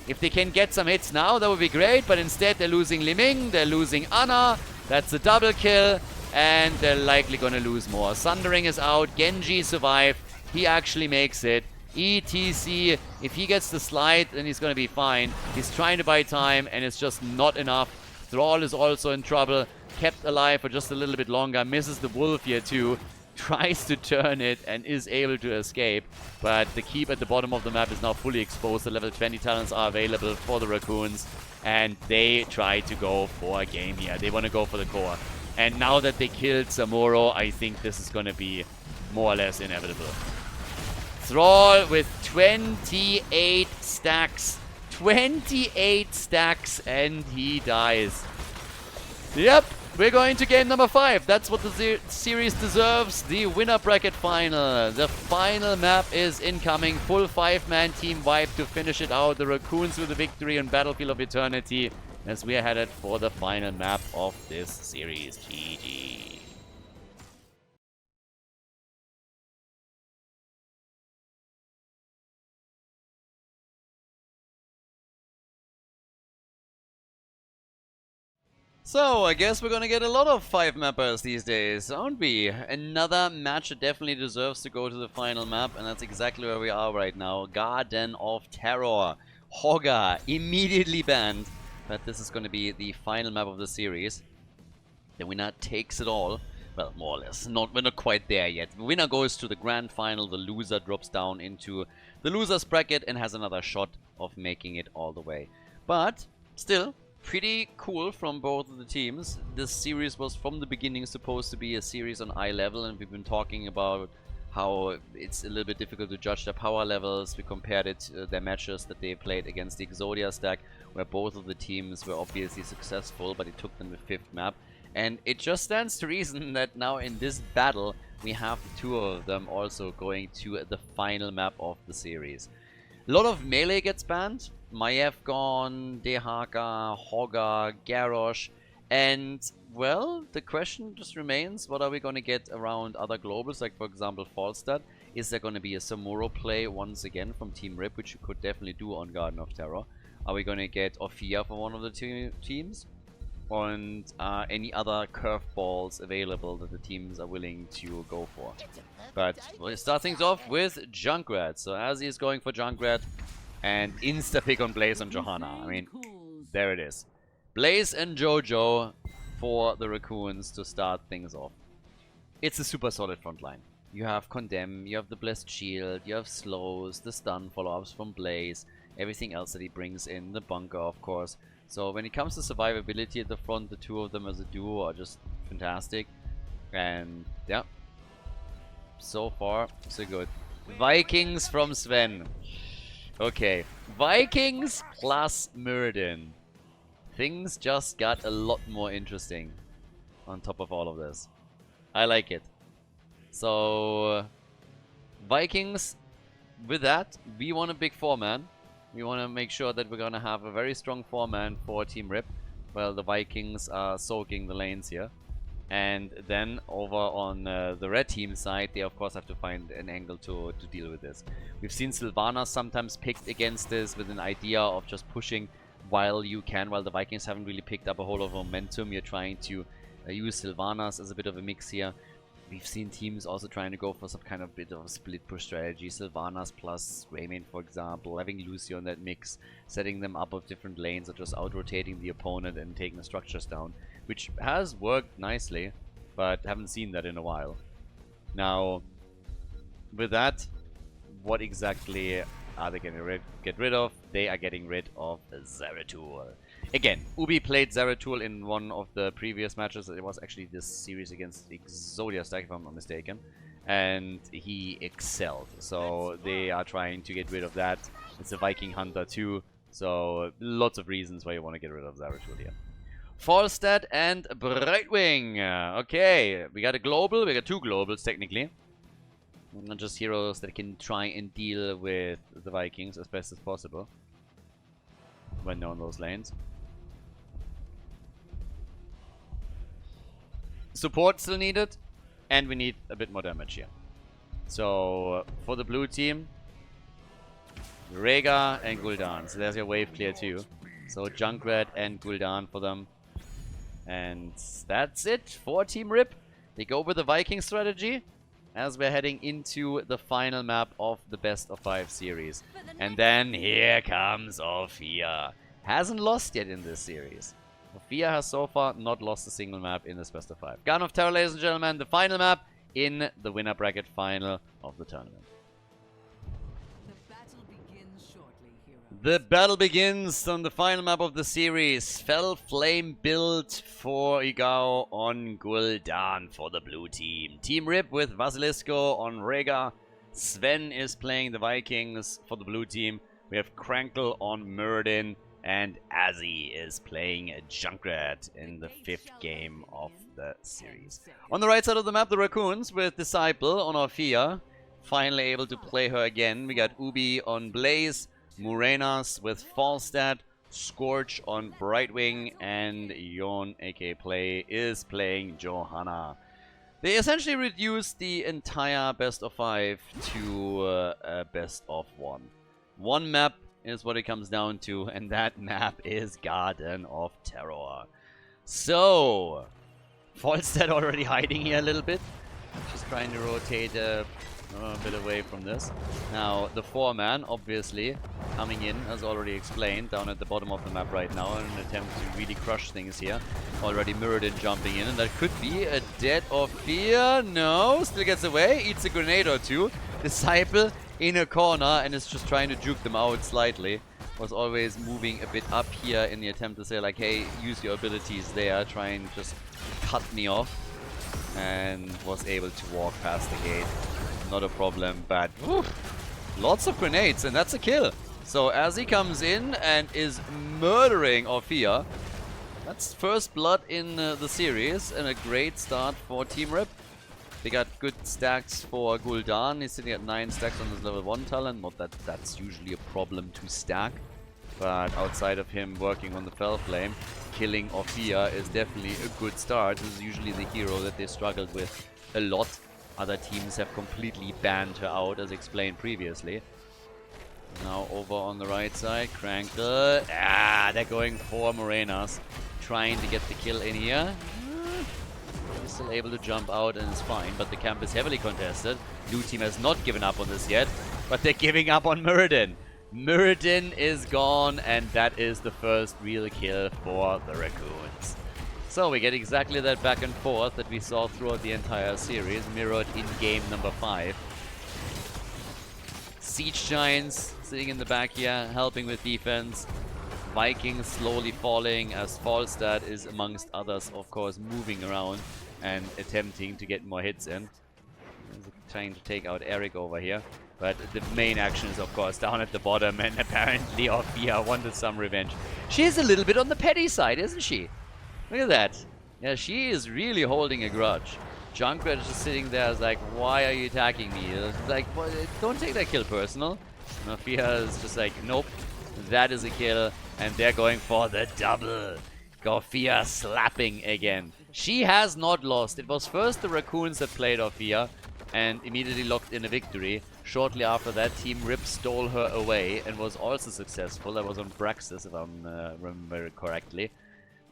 If they can get some hits now, that would be great, but instead they're losing Liming, they're losing Ana, that's a double kill. And they're likely gonna lose more. Sundering is out. Genji survived. He actually makes it. ETC, if he gets the slide, then he's gonna be fine. He's trying to buy time, and it's just not enough. Thrall is also in trouble. Kept alive for just a little bit longer. Misses the wolf here too. Tries to turn it and is able to escape. But the keep at the bottom of the map is now fully exposed. The level 20 talents are available for the Raccoons. And they try to go for a game here. They want to go for the core. And now that they killed Samoro, I think this is going to be more or less inevitable. Thrall with 28 stacks. 28 stacks, and he dies. Yep, we're going to game number 5. That's what the series deserves. The winner bracket final. The final map is incoming. Full 5-man team wipe to finish it out. The Raccoons with the victory on Battlefield of Eternity. As we are headed for the final map of this series. GG. So, I guess we're gonna get a lot of 5-mappers these days, aren't we? Another match that definitely deserves to go to the final map, and that's exactly where we are right now. Garden of Terror. Hogger, immediately banned. But this is going to be the final map of the series. The winner takes it all. Well, more or less. We're not quite there yet. The winner goes to the grand final. The loser drops down into the loser's bracket and has another shot of making it all the way. But still, pretty cool from both of the teams. This series was from the beginning supposed to be a series on eye level, and we've been talking about how it's a little bit difficult to judge their power levels. We compared it to their matches that they played against the Exodia stack, where both of the teams were obviously successful, but it took them the 5th map. And it just stands to reason that now in this battle, we have the 2 of them also going to the final map of the series. A lot of melee gets banned. Maiev gone, Dehaka, Hogger, Garrosh, and well, the question just remains, what are we going to get around other globals, like for example Falstad? Is there going to be a Samuro play once again from Team RIP, which you could definitely do on Garden of Terror? Are we going to get Ophia for one of the teams? And any other curveballs available that the teams are willing to go for? But we'll start things off with Junkrat. So as he's going for Junkrat, and insta-pick on Blaze and Johanna. I mean, there it is. Blaze and Jojo for the Raccoons to start things off. It's a super solid front line. You have Condemn, you have the Blessed Shield, you have Slows, the stun follow-ups from Blaze, everything else that he brings in, the bunker of course. So when it comes to survivability at the front, the 2 of them as a duo are just fantastic. And yeah, so far so good. Vikings from Sven. Okay, Vikings plus Muradin. Things just got a lot more interesting on top of all of this. I like it. So, Vikings, with that, we want a big 4-man. We want to make sure that we're going to have a very strong 4-man for Team RIP. Well, the Vikings are soaking the lanes here. And then over on the red team side, they of course have to find an angle to deal with this. We've seen Sylvanas sometimes picked against this with an idea of just pushing while you can. While the Vikings haven't really picked up a whole lot of momentum, you're trying to use Sylvanas as a bit of a mix here. We've seen teams also trying to go for some kind of bit of a split push strategy. Sylvanas plus Greymane, for example, having Lucio in that mix, setting them up of different lanes or just out-rotating the opponent and taking the structures down, which has worked nicely. but haven't seen that in a while. Now, with that, what exactly are they going to get rid of? They are getting rid of Zeratul. Again, Ubi played Zeratul in one of the previous matches. It was actually this series against Exodia Stack, if I'm not mistaken. And he excelled. So they are trying to get rid of that. It's a Viking Hunter too. So lots of reasons why you want to get rid of Zeratul here. Falstad and Brightwing. Okay, we got a global. We got 2 globals technically. Not just heroes that can try and deal with the Vikings as best as possible when they're on those lanes. Support still needed, and we need a bit more damage here. So for the blue team, Rhaegar and Gul'dan. So there's your wave clear too. So Junkrat and Gul'dan for them. And that's it for Team Rip. They go with the Viking strategy as we're heading into the final map of the best of 5 series. And then here comes Ophir. Hasn't lost yet in this series. Ophir has so far not lost a single map in this best of 5. Gun of Terror, ladies and gentlemen, the final map in the winner bracket final of the tournament. The battle begins on the final map of the series. Fell Flame build for Igao on Gul'dan for the blue team. Team Rip with Vasilisco on Rhaegar. Sven is playing the Vikings for the blue team. We have Krankle on Muradin. And Azzy is playing Junkrat in the 5th game of the series. On the right side of the map, the Raccoons with Disciple on Ophir. Finally able to play her again. We got Ubi on Blaze. Murenas with Falstad, Scorch on Brightwing, and Yon aka Play is playing Johanna. They essentially reduced the entire best of 5 to a best of 1. One map is what it comes down to, and that map is Garden of Terror. So, Falstad already hiding here a little bit. Just trying to rotate a bit away from this. Now, the 4-man, obviously, coming in, as already explained, down at the bottom of the map right now in an attempt to really crush things here. Already Muradin jumping in, and that could be a dead Ophir. No, still gets away, eats a grenade or 2. Disciple in a corner and is just trying to juke them out slightly. Was always moving a bit up here in the attempt to say like, hey, use your abilities there, try and just cut me off. And was able to walk past the gate. Not a problem, but whew, lots of grenades, and that's a kill. So as he comes in and is murdering Ophir, that's first blood in the series, and a great start for Team Rip. They got good stacks for Gul'dan. He's sitting at 9 stacks on his level 1 talent. Not that that's usually a problem to stack, but outside of him working on the Fell Flame, killing Ophir is definitely a good start. This is usually the hero that they struggled with a lot. Other teams have completely banned her out, as explained previously. Now over on the right side, Krankle. They're going for Morenas. Trying to get the kill in here. He's still able to jump out and it's fine, but the camp is heavily contested. Blue team has not given up on this yet, but they're giving up on Muradin. Muradin is gone, and that is the first real kill for the Raccoons. So we get exactly that back and forth that we saw throughout the entire series, mirrored in game number 5. Siege Giants sitting in the back here, helping with defense. Vikings slowly falling as Falstad is amongst others, of course, moving around and attempting to get more hits in. He's trying to take out Eric over here. But the main action is, of course, down at the bottom, and apparently Ophir wanted some revenge. She's a little bit on the petty side, isn't she? Look at that. Yeah, she is really holding a grudge. Junkrat is just sitting there, is like, why are you attacking me? It's like, well, don't take that kill personal. And Ophir is just like, nope, that is a kill, and they're going for the double. Ophir slapping again. She has not lost. It was first the Raccoons that played Ophir and immediately locked in a victory. Shortly after that, Team Rip stole her away and was also successful. That was on Braxis, if I remember correctly.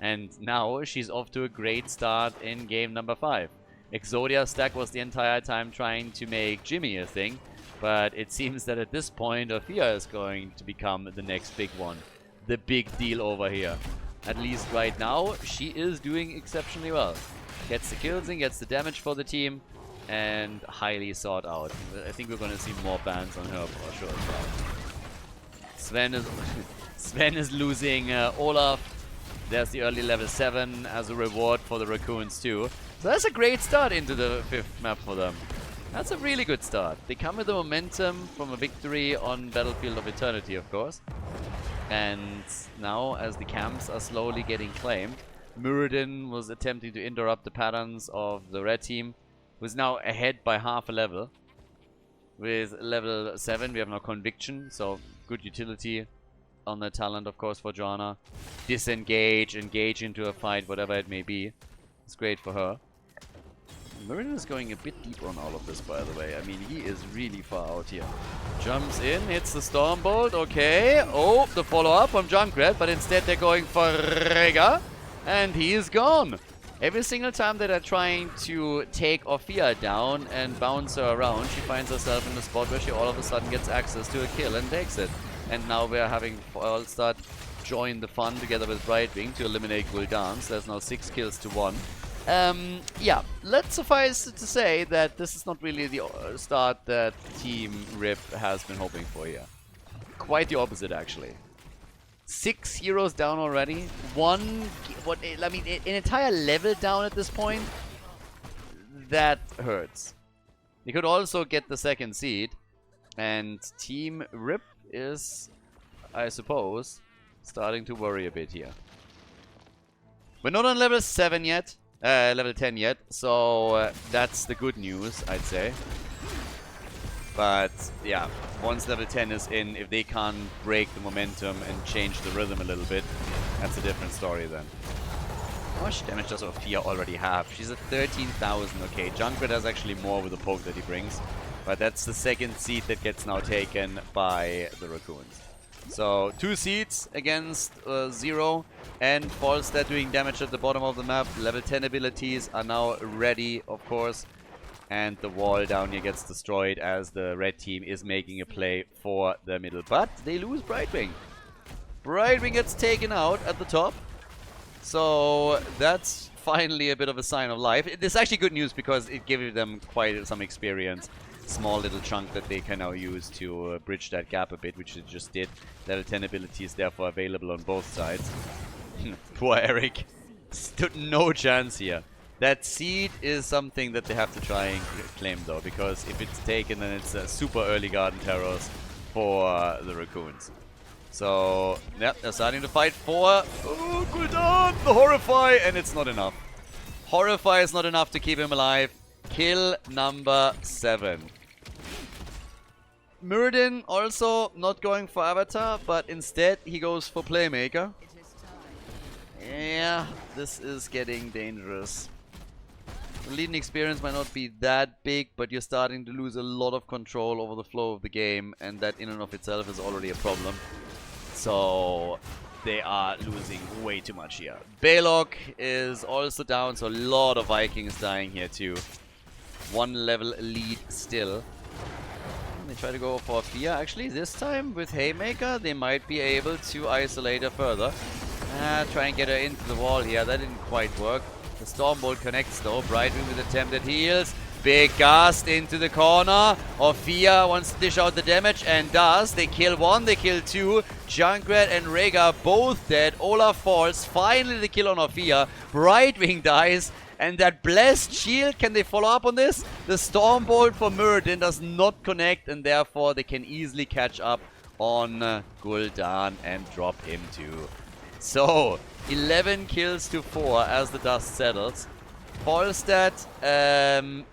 And now she's off to a great start in game number 5. Exodia stack was the entire time trying to make Jimmy a thing, but it seems that at this point Ophir is going to become the next big one. The big deal over here. At least right now, she is doing exceptionally well. Gets the kills in, gets the damage for the team, and highly sought out. I think we're gonna see more bans on her for sure as well. Sven is losing Olaf. There's the early level 7 as a reward for the Raccoons too. So that's a great start into the 5th map for them. That's a really good start. They come with the momentum from a victory on Battlefield of Eternity, of course. And now, as the camps are slowly getting claimed, Muradin was attempting to interrupt the patterns of the red team, who's now ahead by half a level. With level 7, we have now Conviction, so good utility on the talent, of course, for Joanna. Disengage, engage into a fight, whatever it may be. It's great for her. Muradin is going a bit deep on all of this, by the way. I mean, he is really far out here. Jumps in, hits the Stormbolt, okay. Oh, the follow-up from Junkrat, but instead they're going for Rega. And he is gone. Every single time that they're trying to take Orphea down and bounce her around, she finds herself in a spot where she all of a sudden gets access to a kill and takes it. And now we're having Falstad join the fun together with Brightwing to eliminate Gul'dan. So there's now 6 kills to 1. Yeah, let's suffice it to say that this is not really the start that Team Rip has been hoping for here. Quite the opposite, actually. 6 heroes down already. I mean, an entire level down at this point. That hurts. They could also get the 2nd seed. And Team Rip is, I suppose, starting to worry a bit here. We're not on level 7 yet. Level 10 yet, so that's the good news, I'd say. But yeah, once level 10 is in, if they can't break the momentum and change the rhythm a little bit, that's a different story then. How much damage does Orphea already have? She's at 13,000. Okay, Junkrat has actually more with the poke that he brings, but that's the 2nd seed that gets now taken by the Raccoons. So 2 seeds against 0, and Falstad doing damage at the bottom of the map. Level 10 abilities are now ready, of course, and the wall down here gets destroyed as the red team is making a play for the middle. But they lose Brightwing. Brightwing gets taken out at the top, so that's finally a bit of a sign of life. It's actually good news because it gives them quite some experience. Small little chunk that they can now use to bridge that gap a bit, which it just did. Level 10 abilities therefore available on both sides. Poor Eric. Stood no chance here. That seed is something that they have to try and claim though, because if it's taken then it's super early garden terrors for the Raccoons. So, yeah, they're starting to fight for Gul'dan, the Horrify, and it's not enough. Horrify is not enough to keep him alive. Kill number 7. Muradin also not going for Avatar, but instead he goes for Playmaker. Yeah, this is getting dangerous. The leading experience might not be that big, but you're starting to lose a lot of control over the flow of the game, and that in and of itself is already a problem. So they are losing way too much here. Balog is also down, so a lot of Vikings dying here too. 1 level lead still. They try to go for Orphea. Actually, this time with Haymaker, they might be able to isolate her further. Try and get her into the wall here. That didn't quite work. The Stormbolt connects though. Brightwing with attempted heals. Big gust into the corner. Orphea wants to dish out the damage and does. They kill 1, they kill 2. Junkrat and Rega both dead. Olaf falls. Finally the kill on Orphea. Brightwing dies. And that blessed shield, can they follow up on this? The Stormbolt for Muradin does not connect, and therefore they can easily catch up on Gul'dan and drop him too. So, 11 kills to 4 as the dust settles. Falstad,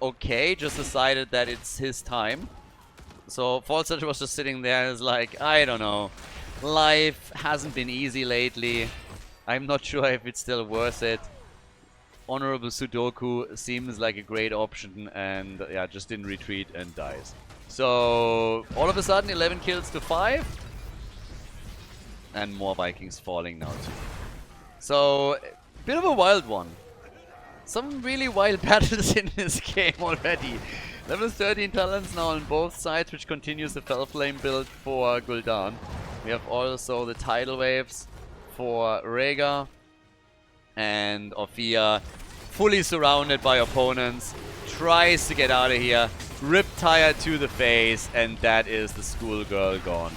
okay, just decided that it's his time. So Falstad was just sitting there and is like, I don't know. Life hasn't been easy lately. I'm not sure if it's still worth it. Honorable Sudoku seems like a great option, and yeah, just didn't retreat and dies. So all of a sudden 11 kills to 5, and more Vikings falling now too. So bit of a wild one. Some really wild battles in this game already. Level 13 talents now on both sides, which continues the Fell Flame build for Gul'dan. We have also the tidal waves for Rega. And Orphea fully surrounded by opponents. Tries to get out of here. Riptire to the face, and that is the schoolgirl gone.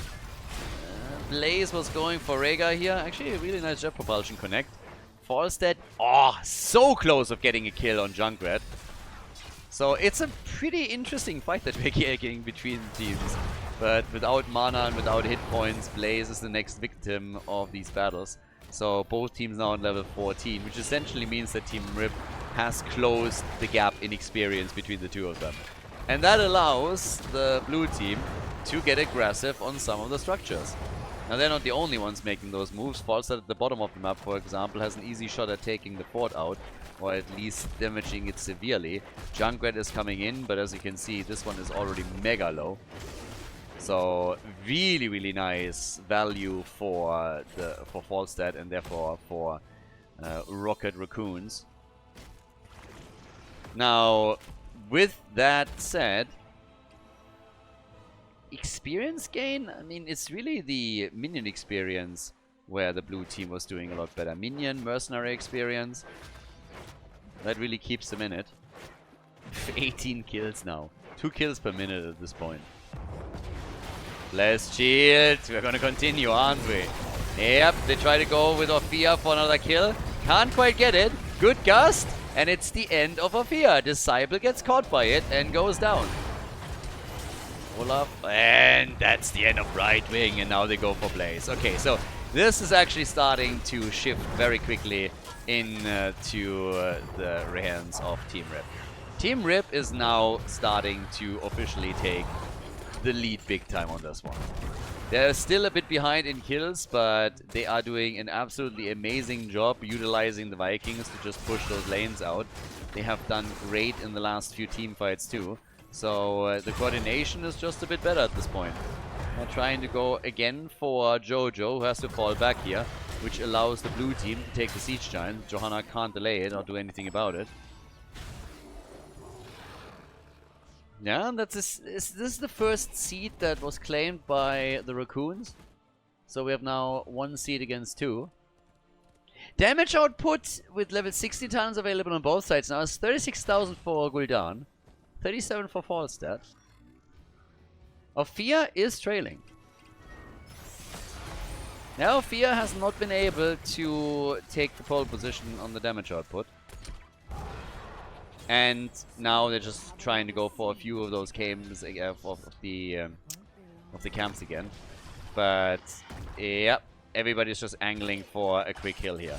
Blaze was going for Rhaegar here. Actually, a really nice jet propulsion connect. Falstead, oh, so close of getting a kill on Junkrat. So it's a pretty interesting fight that we're getting between the teams. But without mana and without hit points, Blaze is the next victim of these battles. So both teams now on level 14, which essentially means that Team Rip has closed the gap in experience between the two of them. And that allows the blue team to get aggressive on some of the structures. Now they're not the only ones making those moves. Falstad at the bottom of the map, for example, has an easy shot at taking the fort out, or at least damaging it severely. Junkrat is coming in, but as you can see, this one is already mega low. So really, really nice value for Falstad and therefore for Rocket Raccoons. Now, with that said, experience gain, I mean, it's really the minion experience where the blue team was doing a lot better. Minion, mercenary experience, that really keeps them in it. 18 kills now. 2 kills per minute at this point. Blast shield. We're gonna continue, aren't we? Yep, they try to go with Orphea for another kill. Can't quite get it. Good gust. And it's the end of Orphea. Disciple gets caught by it and goes down. Olaf. And that's the end of Right Wing. And now they go for Blaze. Okay, so this is actually starting to shift very quickly into the hands of Team Rip. Team Rip is now starting to officially take the lead big time on this one. They're still a bit behind in kills, but they are doing an absolutely amazing job utilizing the Vikings to just push those lanes out. They have done great in the last few team fights too. So the coordination is just a bit better at this point. They're trying to go again for Jojo, who has to fall back here, which allows the blue team to take the Siege Giant. Johanna can't delay it or do anything about it. Yeah, this is the first seed that was claimed by the Raccoons. So we have now 1 seed against 2. Damage output with level 60 talents available on both sides now is 36,000 for Gul'dan, 37 for Falstad. Orphea is trailing. Now Orphea has not been able to take the pole position on the damage output. And now they're just trying to go for a few of those camps of the camps again. But yep, everybody's just angling for a quick kill here.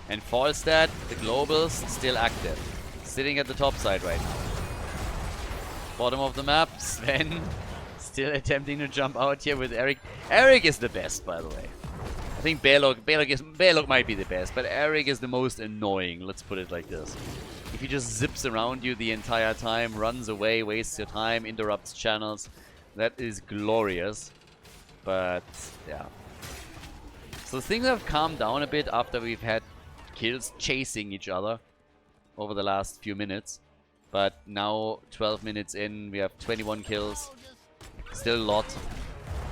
And Falstad, the globals, still active, sitting at the top side right now. Bottom of the map, Sven still attempting to jump out here with Eric. Eric is the best, by the way. I think Belok might be the best, but Eric is the most annoying. Let's put it like this. If he just zips around you the entire time, runs away, wastes your time, interrupts channels, that is glorious. But, yeah. So things have calmed down a bit after we've had kills chasing each other over the last few minutes. But now, 12 minutes in, we have 21 kills. Still a lot.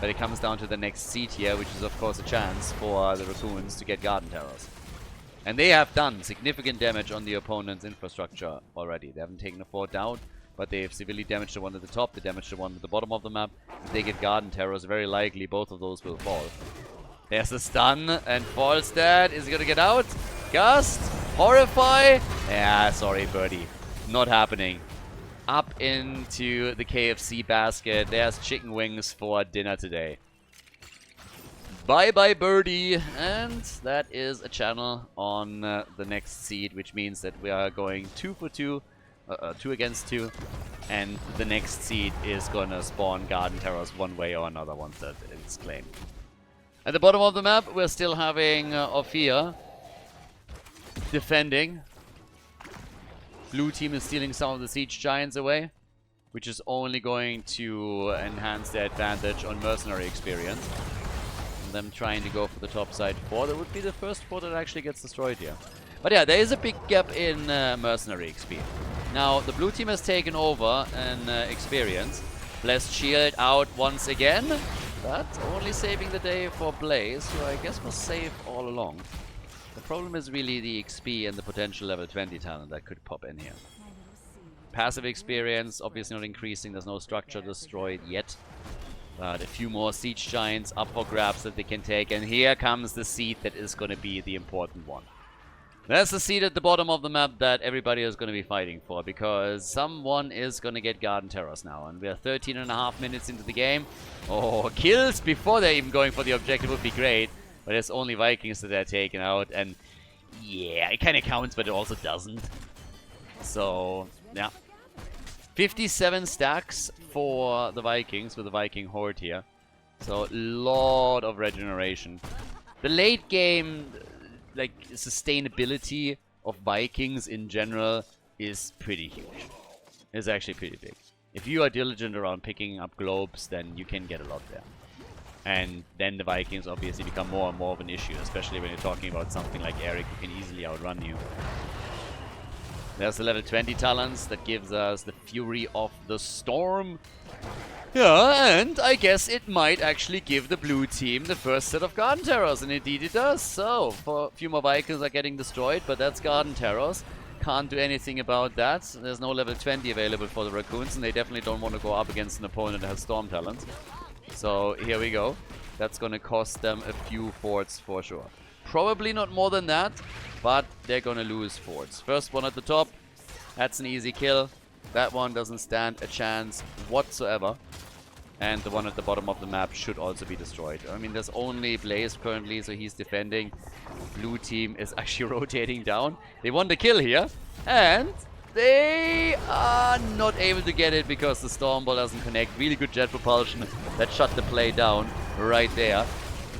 But it comes down to the next seed here, which is of course a chance for the Raccoons to get Garden Terrors. And they have done significant damage on the opponent's infrastructure already. They haven't taken a fort down, but they've severely damaged the one at the top, they damaged the one at the bottom of the map. If they get Garden Terrors, very likely both of those will fall. There's a stun, and Falstad is gonna get out. Gust, Horrify. Yeah, sorry, birdie. Not happening. Up into the KFC basket. There's chicken wings for dinner today. Bye-bye, birdie. And that is a channel on the next seed, which means that we are going 2 for 2. 2 against 2. And the next seed is gonna spawn Garden Terrors one way or another once that it's claimed. At the bottom of the map, we're still having Orphea defending. Blue team is stealing some of the Siege Giants away, which is only going to enhance their advantage on mercenary experience. And them trying to go for the top side fort. That would be the first fort that actually gets destroyed here. But yeah, there is a big gap in mercenary XP. Now, the blue team has taken over an experience. Blessed Shield out once again, but only saving the day for Blaze, who I guess was safe all along. The problem is really the XP and the potential level 20 talent that could pop in here. Passive experience, obviously not increasing. There's no structure destroyed yet. But a few more siege giants up for grabs that they can take. And here comes the seed that is going to be the important one. There's the seed at the bottom of the map that everybody is going to be fighting for. Because someone is going to get Garden Terrors now. And we are 13.5 minutes into the game. Oh, kills before they're even going for the objective would be great. But there's only Vikings that are taken out. And yeah, it kind of counts, but it also doesn't. So, yeah. 57 stacks for the Vikings with the Viking Horde here. So, a lot of regeneration. The late game, like, sustainability of Vikings in general is pretty huge. It's actually pretty big. If you are diligent around picking up globes, then you can get a lot there. And then the Vikings obviously become more and more of an issue, especially when you're talking about something like Eric who can easily outrun you. There's the level 20 talents that gives us the Fury of the Storm. Yeah, and I guess it might actually give the blue team the first set of Garden Terrors, and indeed it does. So, a few more Vikings are getting destroyed, but that's Garden Terrors. Can't do anything about that. There's no level 20 available for the Raccoons, and they definitely don't want to go up against an opponent that has Storm talents. So, here we go. That's going to cost them a few forts for sure. Probably not more than that, but they're going to lose forts. First one at the top, that's an easy kill. That one doesn't stand a chance whatsoever. And the one at the bottom of the map should also be destroyed. I mean, there's only Blaze currently, so he's defending. Blue team is actually rotating down. They want the kill here, and they are not able to get it because the Storm Ball doesn't connect. Really good jet propulsion that shut the play down right there.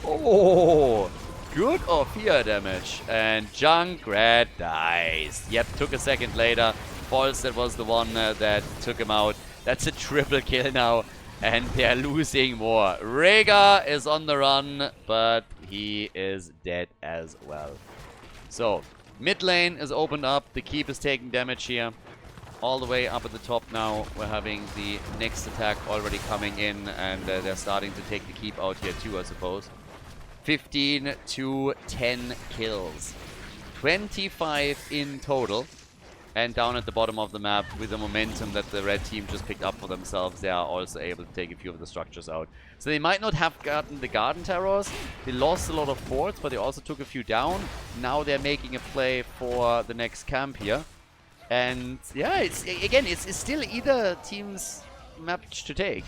Oh! Good fear damage. And Junkrat dies. Yep, took a second later. False, that was the one that took him out. That's a triple kill now. And they're losing more. Rhaegar is on the run, but he is dead as well. So, mid lane is opened up. The keep is taking damage here. All the way up at the top now. We're having the next attack already coming in. And they're starting to take the keep out here too, I suppose. 15 to 10 kills. 25 in total. And down at the bottom of the map, with the momentum that the red team just picked up for themselves, they are also able to take a few of the structures out. So they might not have gotten the Garden Terrors. They lost a lot of forts, but they also took a few down. Now they're making a play for the next camp here. And yeah, it's still either team's match to take.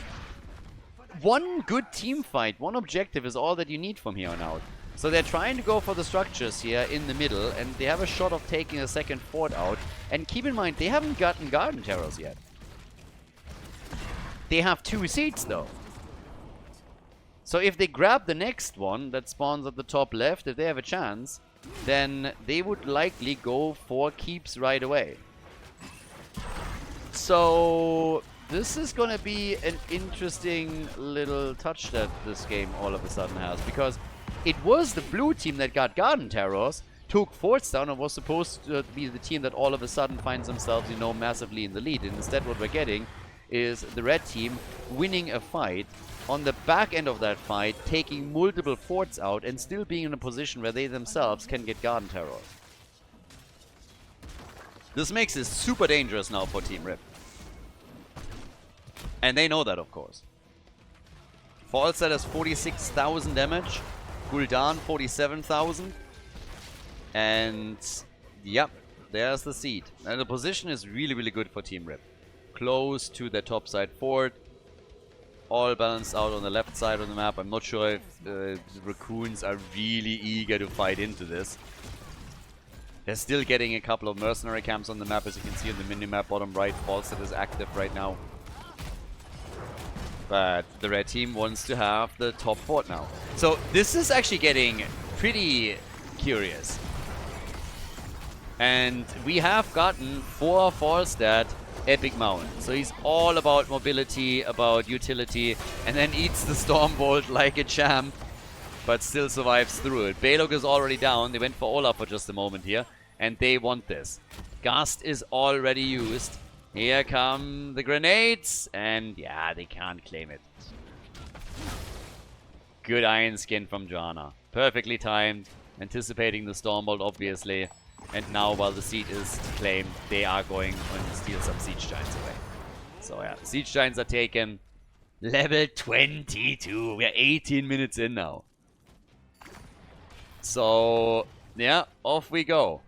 One good team fight, one objective is all that you need from here on out. So they're trying to go for the structures here in the middle, and they have a shot of taking a second fort out. And keep in mind, they haven't gotten Garden Terrors yet. They have 2 seeds though. So if they grab the next one that spawns at the top left, if they have a chance, then they would likely go for keeps right away. So this is going to be an interesting little touch that this game all of a sudden has, because it was the blue team that got Garden Terrors, took forts down, and was supposed to be the team that all of a sudden finds themselves, you know, massively in the lead. And instead what we're getting is the red team winning a fight, on the back end of that fight taking multiple forts out and still being in a position where they themselves can get Garden Terrors. This makes it super dangerous now for Team Rip. And they know that, of course. Falstad has 46,000 damage. Gul'dan 47,000. And yep, there's the seed. And the position is really, really good for Team Rip. Close to their topside fort. All balanced out on the left side of the map. I'm not sure if the Raccoons are really eager to fight into this. They're still getting a couple of mercenary camps on the map, as you can see on the minimap bottom right. Falstad is active right now. But the red team wants to have the top fort now. So this is actually getting pretty curious. And we have gotten for Falstad Epic Mount. So he's all about mobility, about utility, and then eats the Stormbolt like a champ, but still survives through it. Balog is already down. They went for Olaf for just a moment here, and they want this. Gast is already used. Here come the grenades, and yeah, they can't claim it. Good Iron Skin from Joanna. Perfectly timed. anticipating the Stormbolt, obviously. And now, while the seed is claimed, they are going and steal some Siege Giants away. So yeah, Siege Giants are taken. Level 22. We are 18 minutes in now. So, yeah, off we go.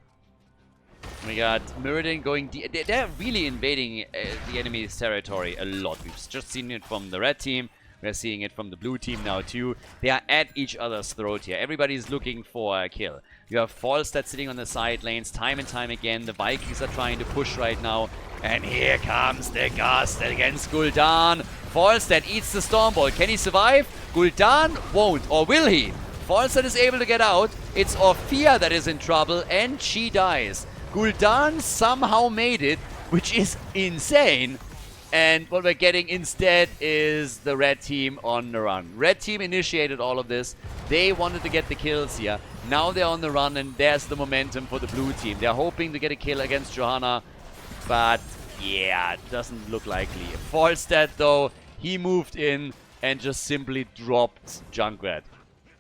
We got Mirrodin going deep. They're really invading the enemy's territory a lot. We've just seen it from the red team. We're seeing it from the blue team now too. They are at each other's throat here. Everybody's looking for a kill. You have Falstad sitting on the side lanes time and time again. The Vikings are trying to push right now. And here comes the Gust against Gul'dan. Falstad eats the Stormbolt. Can he survive? Gul'dan won't. Or will he? Falstad is able to get out. It's Orphea that is in trouble, and she dies. Gul'dan somehow made it, which is insane. And what we're getting instead is the red team on the run. Red team initiated all of this. They wanted to get the kills here. Now they're on the run, and there's the momentum for the blue team. They're hoping to get a kill against Johanna, but yeah, it doesn't look likely. Falstad, though, he moved in and just simply dropped Junkrat.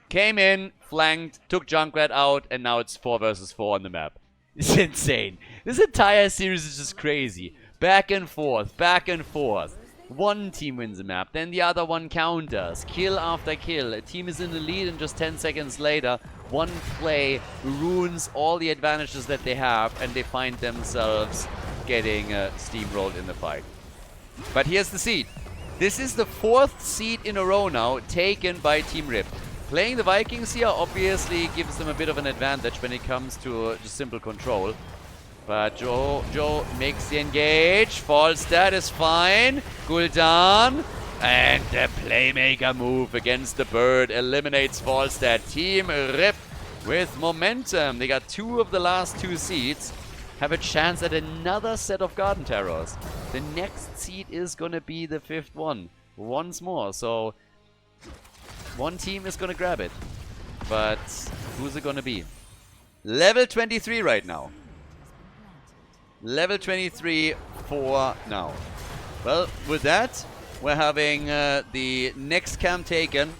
Came in, flanked, took Junkrat out, and now it's 4 versus 4 on the map. It's insane. This entire series is just crazy. Back and forth, back and forth. One team wins a map, then the other one counters. Kill after kill. A team is in the lead, and just 10 seconds later, one play ruins all the advantages that they have, and they find themselves getting steamrolled in the fight. But here's the seed. This is the 4th seed in a row now, taken by Team Rip. Playing the Vikings here obviously gives them a bit of an advantage when it comes to just simple control. But Joe makes the engage. Falstad is fine. Gul'dan. And the playmaker move against the bird eliminates Falstad. Team Rip with momentum. They got 2 of the last 2 seeds. Have a chance at another set of Garden Terrors. The next seed is going to be the 5th one. Once more. So one team is going to grab it. But who's it going to be? Level 23 right now. Level 23 for now. Well, with that, we're having the next camp taken.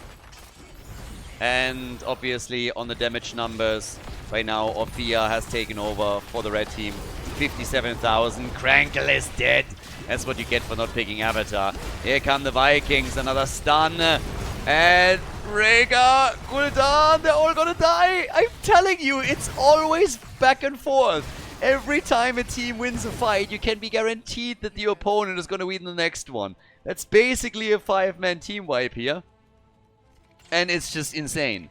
And obviously on the damage numbers, right now Orphea has taken over for the red team. 57,000. Krankle is dead. That's what you get for not picking Avatar. Here come the Vikings. Another stun. And Rhaegar, Gul'dan, they're all gonna die. I'm telling you, it's always back and forth. Every time a team wins a fight, you can be guaranteed that the opponent is gonna win the next one. That's basically a 5-man team wipe here. And it's just insane.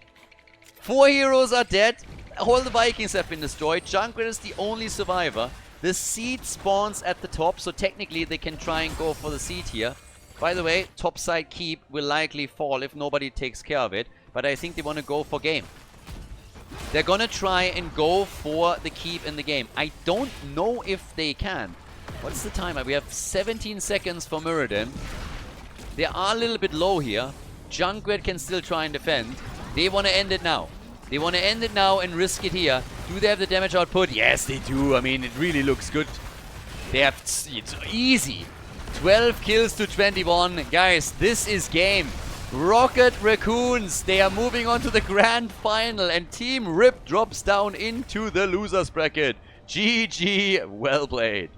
4 heroes are dead. All the Vikings have been destroyed. Junkrat is the only survivor. The seed spawns at the top, so technically they can try and go for the seed here. By the way, topside keep will likely fall if nobody takes care of it. But I think they want to go for game. They're gonna try and go for the keep in the game. I don't know if they can. What's the timer? We have 17 seconds for Mirrodin. They are a little bit low here. Junkrat can still try and defend. They want to end it now. They want to end it now and risk it here. Do they have the damage output? Yes, they do. I mean, it really looks good. They have... It's easy. 12 kills to 21. Guys, this is game. Rocket Raccoons, they are moving on to the grand final, and Team Rip drops down into the losers bracket. GG, well played.